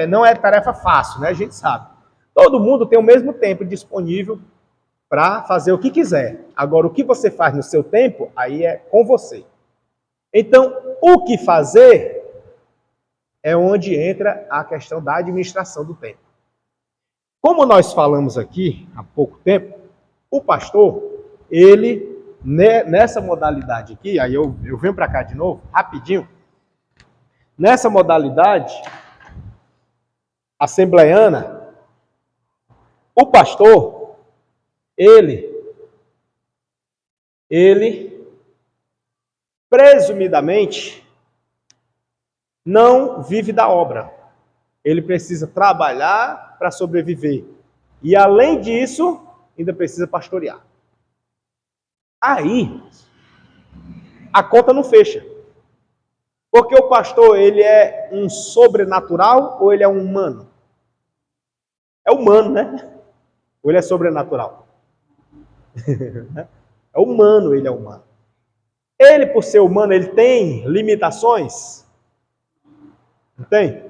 não é tarefa fácil, né? A gente sabe. Todo mundo tem o mesmo tempo disponível para fazer o que quiser. Agora, o que você faz no seu tempo, aí é com você. Então, o que fazer é onde entra a questão da administração do tempo. Como nós falamos aqui há pouco tempo, o pastor, ele, nessa modalidade aqui, aí eu venho para cá de novo, rapidinho, nessa modalidade assembleiana, o pastor, ele presumidamente não vive da obra. Ele precisa trabalhar para sobreviver. E além disso, ainda precisa pastorear. Aí, a conta não fecha. Porque o pastor, ele é um sobrenatural ou ele é um humano? É humano, né? Ou ele é sobrenatural? É humano, ele é humano. Ele, por ser humano, ele tem limitações? Não tem?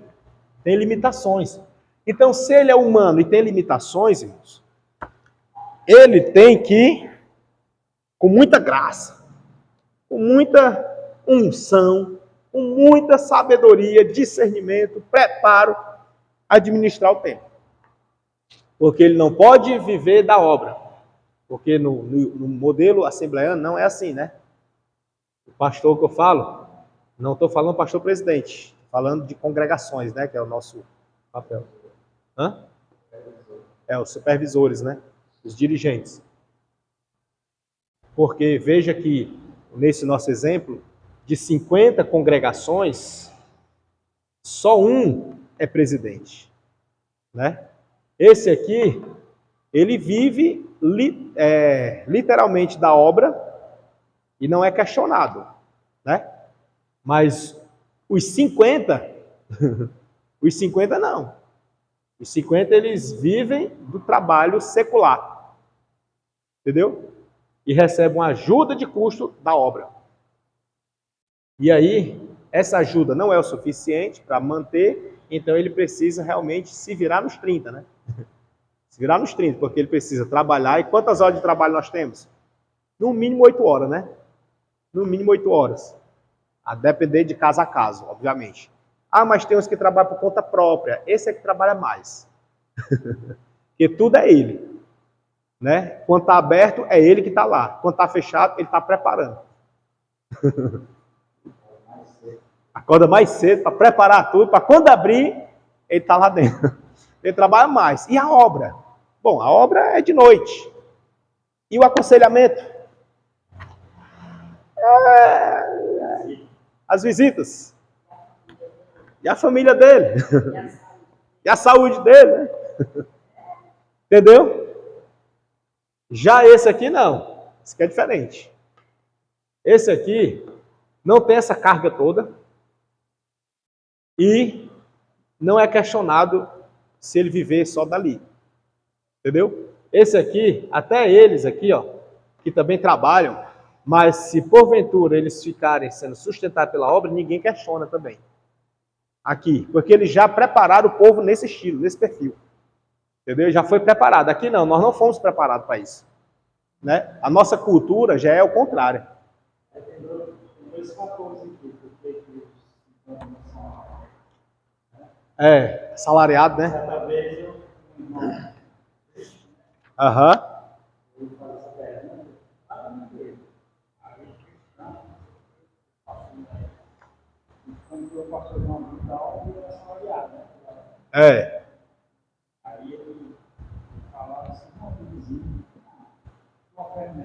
Tem limitações. Então, se ele é humano e tem limitações, irmãos, ele tem que, com muita graça, com muita unção, com muita sabedoria, discernimento, preparo, administrar o tempo. Porque ele não pode viver da obra. Porque no modelo assembleiano não é assim, né? O pastor que eu falo, não estou falando pastor presidente, falando de congregações, né? Que é o nosso papel. Hã? Os supervisores, né? Os dirigentes. Porque veja que, nesse nosso exemplo, de 50 congregações, só um é presidente, né? Esse aqui, ele vive literalmente da obra e não é questionado, né? Mas os 50, os 50 não. Os 50 eles vivem do trabalho secular, entendeu? E recebem uma ajuda de custo da obra. E aí, essa ajuda não é o suficiente para manter, então ele precisa realmente se virar nos 30, né? Se virar nos 30, porque ele precisa trabalhar. E quantas horas de trabalho nós temos? No mínimo 8 horas, né? No mínimo 8 horas. A depender de caso a caso, obviamente. Ah, mas tem uns que trabalham por conta própria. Esse é que trabalha mais. Porque tudo é ele. Né? Quando está aberto, é ele que está lá. Quando está fechado, ele está preparando. Acorda mais cedo para preparar tudo, para quando abrir, ele está lá dentro. Ele trabalha mais. E a obra? Bom, a obra é de noite. E o aconselhamento? As visitas. E a família dele. E a saúde dele. Né? Entendeu? Já esse aqui não. Esse aqui é diferente. Esse aqui não tem essa carga toda. E não é questionado se ele viver só dali. Entendeu? Esse aqui, até eles aqui, ó, que também trabalham, Mas se porventura eles ficarem sendo sustentados pela obra, ninguém questiona também. Aqui, porque eles já prepararam o povo nesse estilo, nesse perfil. Entendeu? Já foi preparado. Aqui não, nós não fomos preparados para isso. Né? A nossa cultura já é o contrário. Tem dois fatores aqui, porque salariado, né? certa vez eu Aham. quando eu passei uma brutal, eu era salariado, né? Aí ele falava assim, não, vizinho, uma oferta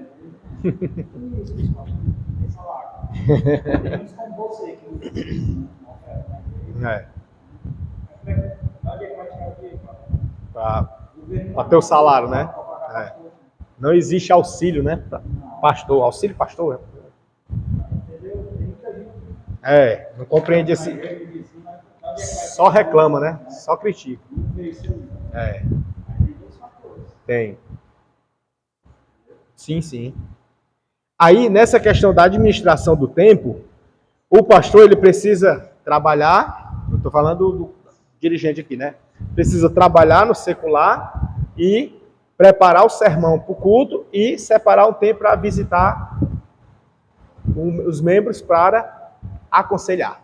isso, tem salário. Tem uns como você, que não tem uma oferta. Onde é que vai tirar o dinheiro? Para ter o salário, né? Não existe auxílio, né? Pastor, auxílio pastor. Não compreende esse. Só reclama, né? Só critica. Tem. Sim, sim. Aí, nessa questão da administração do tempo, o pastor, ele precisa trabalhar, eu estou falando do dirigente aqui, né? Precisa trabalhar no secular e preparar o sermão para o culto e separar um tempo para visitar os membros para aconselhar,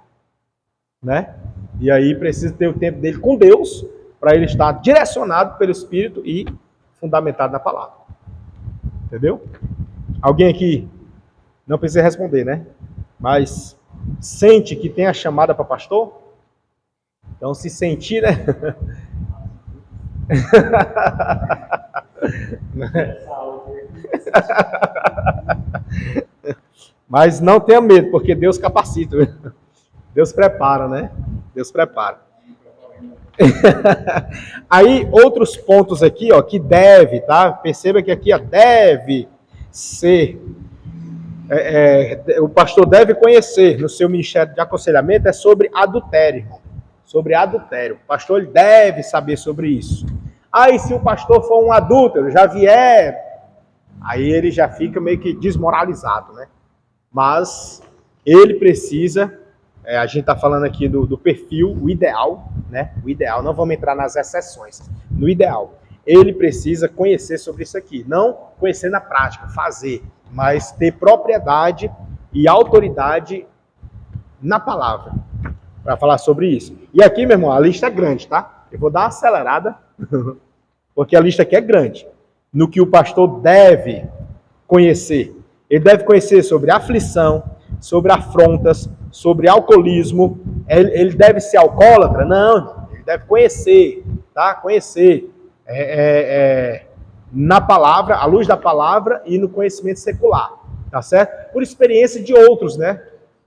né? E aí precisa ter o tempo dele com Deus para ele estar direcionado pelo Espírito e fundamentado na palavra. Entendeu? Alguém aqui não precisa responder, né? Mas sente que tem a chamada para pastor? Então, se sentir, né? Mas não tenha medo, porque Deus capacita. Deus prepara, né? Deus prepara. Aí, outros pontos aqui, ó, que deve, tá? Perceba que aqui, ó, deve ser... o pastor deve conhecer no seu ministério de aconselhamento é sobre adultério. Sobre adultério. O pastor ele deve saber sobre isso. Aí, se o pastor for um adúltero, já vier, aí ele já fica meio que desmoralizado, né? Mas ele precisa, a gente está falando aqui do perfil, o ideal, né? O ideal, não vamos entrar nas exceções. No ideal, ele precisa conhecer sobre isso aqui. Não conhecer na prática, fazer, mas ter propriedade e autoridade na palavra para falar sobre isso. E aqui, meu irmão, a lista é grande, tá? Eu vou dar uma acelerada, porque a lista aqui é grande. No que o pastor deve conhecer. Ele deve conhecer sobre aflição, sobre afrontas, sobre alcoolismo. Ele deve ser alcoólatra? Não, ele deve conhecer, tá? Conhecer na palavra, à luz da palavra e no conhecimento secular, tá certo? Por experiência de outros, né?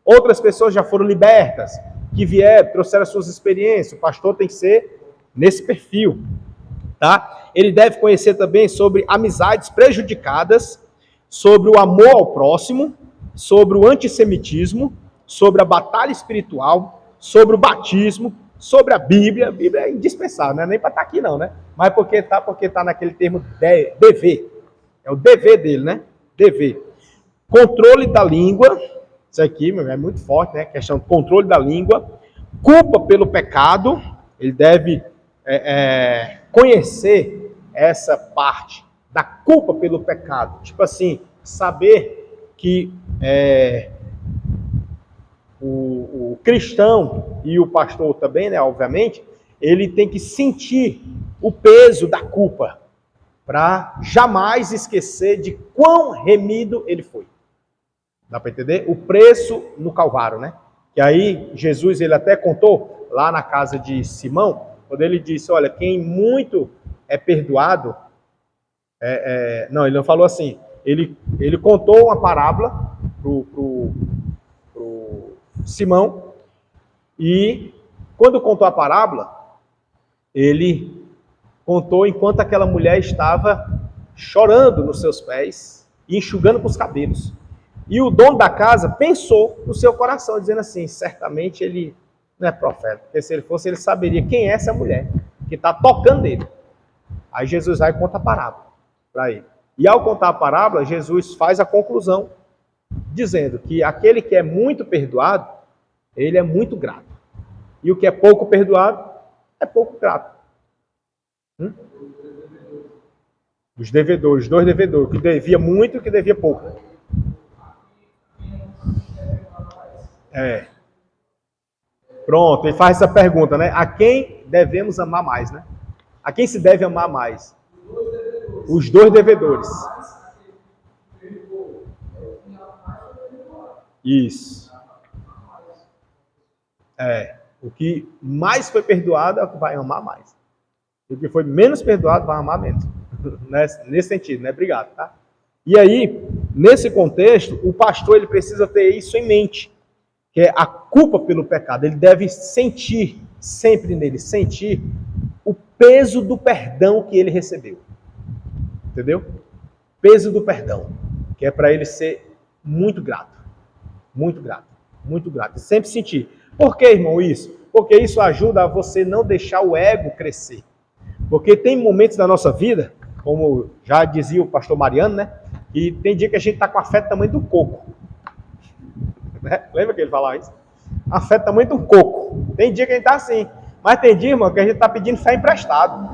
Outras pessoas já foram libertas, que vieram, trouxeram as suas experiências. O pastor tem que ser nesse perfil, tá? Ele deve conhecer também sobre amizades prejudicadas, sobre o amor ao próximo, sobre o antissemitismo, sobre a batalha espiritual, sobre o batismo, sobre a Bíblia. A Bíblia é indispensável, não é nem para estar aqui não, né? Mas porque tá naquele termo dever. É o dever dele, né? Dever. Controle da língua, isso aqui é muito forte, né? Questão do controle da língua. Culpa pelo pecado, ele deve conhecer essa parte da culpa pelo pecado. Tipo assim, saber que o cristão e o pastor também, né, obviamente, ele tem que sentir o peso da culpa para jamais esquecer de quão remido ele foi. Dá para entender? O preço no Calvário, né? Que aí Jesus, ele até contou lá na casa de Simão, quando ele disse, olha, quem muito é perdoado, não, ele não falou assim, ele contou uma parábola pro Simão, e quando contou a parábola, ele contou enquanto aquela mulher estava chorando nos seus pés e enxugando com os cabelos. E o dono da casa pensou no seu coração, dizendo assim, certamente ele não é profeta, porque se ele fosse, ele saberia quem é essa mulher que está tocando nele. Aí Jesus vai e conta a parábola para ele. E ao contar a parábola, Jesus faz a conclusão dizendo que aquele que é muito perdoado, ele é muito grato. E o que é pouco perdoado, é pouco grato. Os devedores, 2 devedores, o que devia muito e o que devia pouco. Pronto, ele faz essa pergunta, né? A quem devemos amar mais, né? A quem se deve amar mais? Os 2 devedores. Isso. O que mais foi perdoado é o que vai amar mais. E o que foi menos perdoado vai amar menos. Nesse sentido, né? Obrigado, tá? E aí, nesse contexto, o pastor ele precisa ter isso em mente, que é a culpa pelo pecado. Ele deve sentir, sempre nele, sentir o peso do perdão que ele recebeu. Entendeu? Peso do perdão, que é para ele ser muito grato. Muito grato. Muito grato. E sempre sentir. Por que, irmão, isso? Porque isso ajuda a você não deixar o ego crescer. Porque tem momentos da nossa vida, como já dizia o pastor Mariano, né? E tem dia que a gente está com a fé do tamanho do coco. Né? Lembra que ele falava isso? A fé do tamanho do coco. Tem dia que a gente está assim. Mas tem dia, irmão, que a gente está pedindo fé emprestado.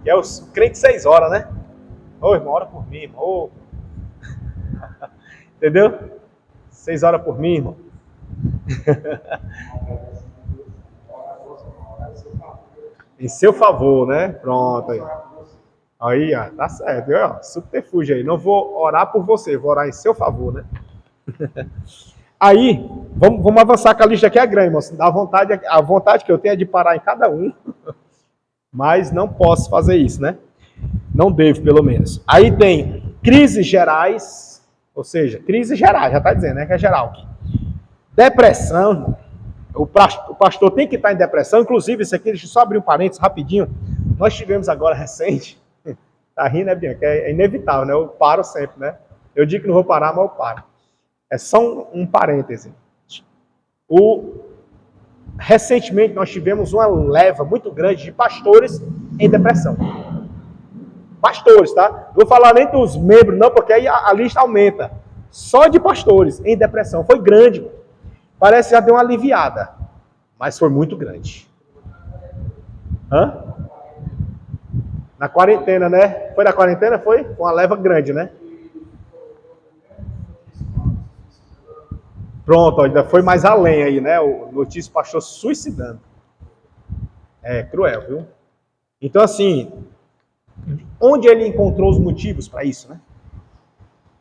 Que é os crentes 6 horas, né? Ô, irmão, ora por mim, irmão. Ô. Entendeu? 6 horas por mim, irmão. Em seu favor, né? Pronto aí. Aí, ó, tá certo. Ó, subterfúgio aí. Não vou orar por você, vou orar em seu favor, né? Aí, vamos avançar com a lista que é grande, irmão. A vontade que eu tenho é de parar em cada um. Mas não posso fazer isso, né? Não devo, pelo menos. Aí tem crises gerais, ou seja, crises gerais, já está dizendo, né? Que é geral. Depressão. O pastor tem que estar em depressão. Inclusive, isso aqui, deixa eu só abrir um parênteses rapidinho. Nós tivemos agora recente. Tá rindo, né, Bianca? É inevitável, né? Eu paro sempre, né? Eu digo que não vou parar, mas eu paro. É só um parêntese. Recentemente, nós tivemos uma leva muito grande de pastores em depressão. Pastores, tá? Não vou falar nem dos membros, não, porque aí a lista aumenta. Só de pastores em depressão. Foi grande. Parece que já deu uma aliviada. Mas foi muito grande. Na quarentena, né? Foi na quarentena? Foi? Uma leva grande, né? Pronto, ainda foi mais além aí, né? O notícia do pastor suicidando. É cruel, viu? Então, assim, onde ele encontrou os motivos para isso, né?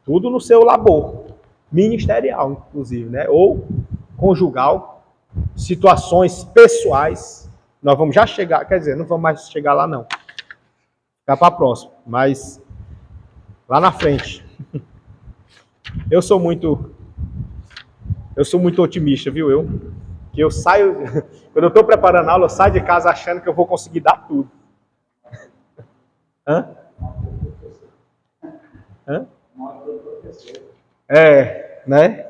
Tudo no seu labor, ministerial, inclusive, né? Ou conjugal, situações pessoais. Nós vamos já chegar, quer dizer, não vamos mais chegar lá, não. Ficar para a próxima, mas lá na frente. Eu sou muito otimista, viu? Que eu saio, quando eu estou preparando a aula, eu saio de casa achando que eu vou conseguir dar tudo. Né?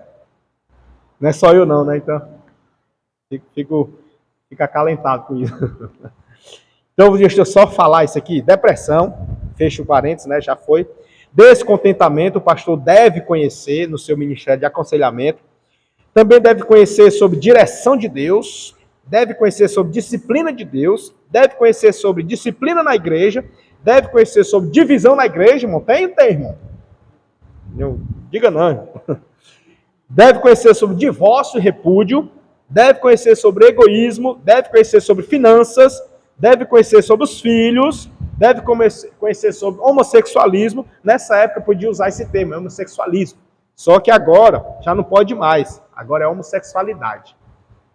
Não é só eu não, né? Então, fico acalentado com isso. Então, deixa eu só falar isso aqui. Depressão, fecha o parênteses, né? Já foi. Descontentamento, o pastor deve conhecer no seu ministério de aconselhamento. Também deve conhecer sobre direção de Deus, deve conhecer sobre disciplina de Deus, deve conhecer sobre disciplina na igreja, deve conhecer sobre divisão na igreja, irmão. Tem, irmão? Não, diga não. Deve conhecer sobre divórcio e repúdio, deve conhecer sobre egoísmo, deve conhecer sobre finanças, deve conhecer sobre os filhos, deve conhecer sobre homossexualismo. Nessa época podia usar esse termo, homossexualismo. Só que agora já não pode mais. Agora é homossexualidade.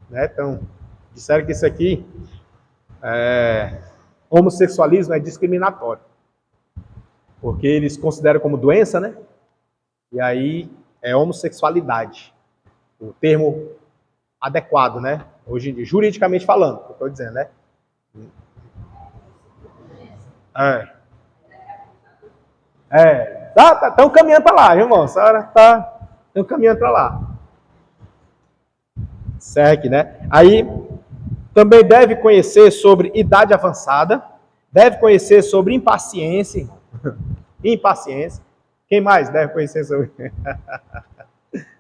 Né? Então, disseram que isso aqui, homossexualismo é discriminatório. Porque eles consideram como doença, né? E aí é homossexualidade. O termo adequado, né? Hoje, juridicamente falando, eu estou dizendo, né? Estão caminhando para lá, irmão. A senhora estão caminhando para lá. Certo, né? Aí, também deve conhecer sobre idade avançada, deve conhecer sobre impaciência. Impaciência. Quem mais deve conhecer sobre...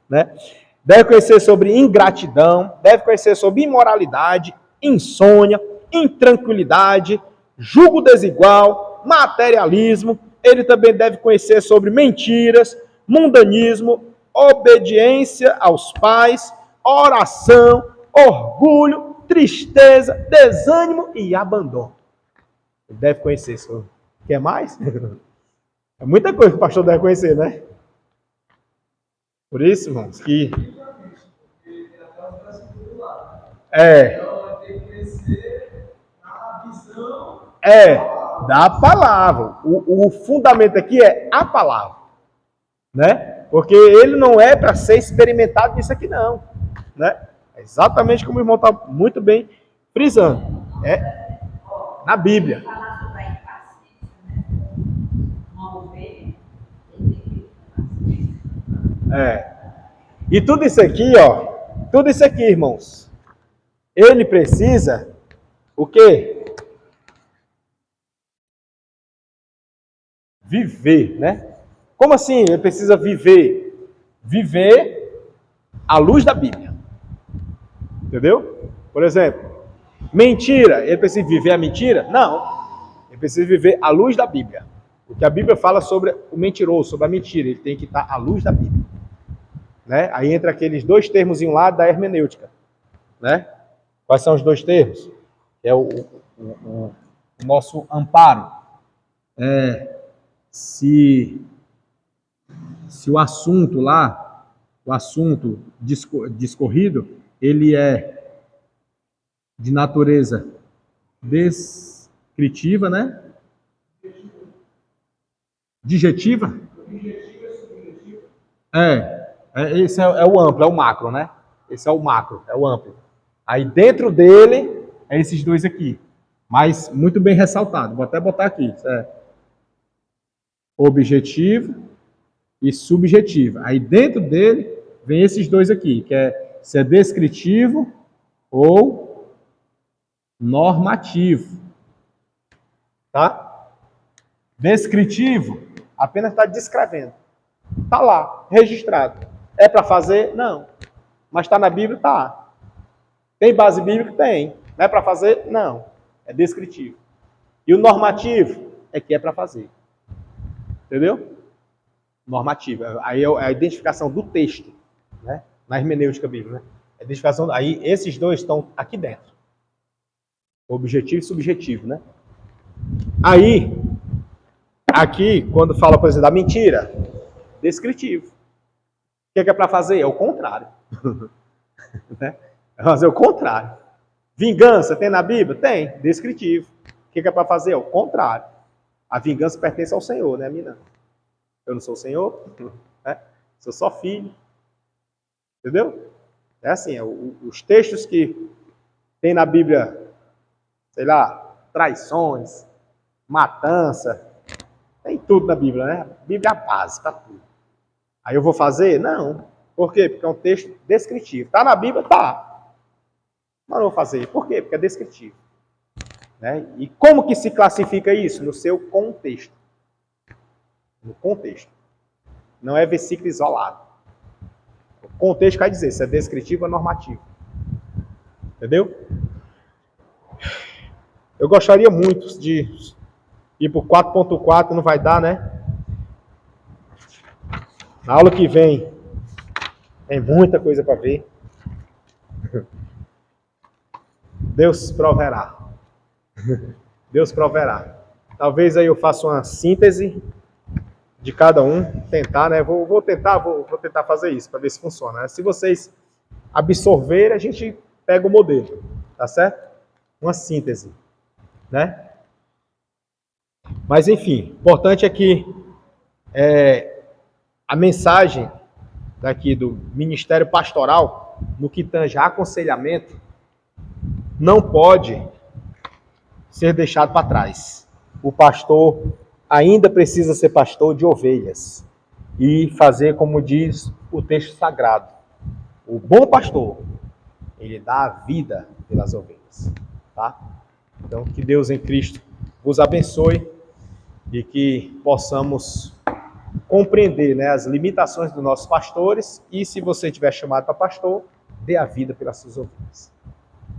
né? Deve conhecer sobre ingratidão, deve conhecer sobre imoralidade, insônia, intranquilidade, julgo desigual, materialismo. Ele também deve conhecer sobre mentiras, mundanismo, obediência aos pais, oração, orgulho, tristeza, desânimo e abandono. Ele deve conhecer sobre. Quer mais? É muita coisa que o pastor deve conhecer, né? Por isso, irmãos, que... da palavra. O fundamento aqui é a palavra, né? Porque ele não é para ser experimentado nisso aqui, não, né? É exatamente como o irmão está muito bem frisando. É na Bíblia. E tudo isso aqui, tudo isso aqui, irmãos, ele precisa o quê? Viver, né? Como assim ele precisa viver? Viver à luz da Bíblia. Entendeu? Por exemplo, mentira, ele precisa viver a mentira? Não. Ele precisa viver à luz da Bíblia. O que a Bíblia fala sobre o mentiroso, sobre a mentira, ele tem que estar à luz da Bíblia. Né? Aí entra aqueles dois termos em um lado da hermenêutica. Né? Quais são os dois termos? É o nosso amparo. Se o assunto lá, o assunto discorrido, ele é de natureza descritiva, né? Digetiva? Esse é o amplo, é o macro, né? Esse é o macro, é o amplo. Aí dentro dele, é esses dois aqui. Mas muito bem ressaltado. Vou até botar aqui. Objetivo e subjetivo. Aí dentro dele, vem esses dois aqui, que é se é descritivo ou normativo. Tá? Descritivo, apenas está descrevendo. Está lá, registrado. É para fazer? Não. Mas está na Bíblia? Tá. Tem base bíblica? Tem. Não é para fazer? Não. É descritivo. E o normativo é que é para fazer. Entendeu? Normativo. Aí é a identificação do texto, né? Na hermenêutica bíblica, né? A identificação, aí esses dois estão aqui dentro. Objetivo e subjetivo, né? Aí, aqui, quando fala, por exemplo, da mentira, descritivo. O que é para fazer? É o contrário. Né? É fazer o contrário. Vingança tem na Bíblia? Tem. Descritivo. O que é para fazer? É o contrário. A vingança pertence ao Senhor, né, mina? Eu não sou o Senhor, né? Sou só filho. Entendeu? É assim, os textos que tem na Bíblia, sei lá, traições, matança, tem tudo na Bíblia, né? A Bíblia é a base para tudo. Aí eu vou fazer? Não. Por quê? Porque é um texto descritivo. Está na Bíblia? Tá. Mas não vou fazer. Por quê? Porque é descritivo. Né? E como que se classifica isso? No seu contexto. No contexto. Não é versículo isolado. O contexto quer dizer se é descritivo ou normativo. Entendeu? Eu gostaria muito de ir para o 4.4, não vai dar, né? Na aula que vem, tem muita coisa para ver. Deus proverá. Deus proverá. Talvez aí eu faça uma síntese de cada um, tentar, né? Vou tentar fazer isso para ver se funciona. Né? Se vocês absorverem, a gente pega o modelo, tá certo? Uma síntese, né? Mas enfim, importante é que a mensagem daqui do Ministério Pastoral, no que tange a aconselhamento, não pode ser deixado para trás. O pastor ainda precisa ser pastor de ovelhas e fazer como diz o texto sagrado. O bom pastor, ele dá a vida pelas ovelhas. Tá? Então, que Deus em Cristo vos abençoe e que possamos compreender, né, as limitações dos nossos pastores e, se você tiver chamado para pastor, dê a vida pelas suas ovelhas.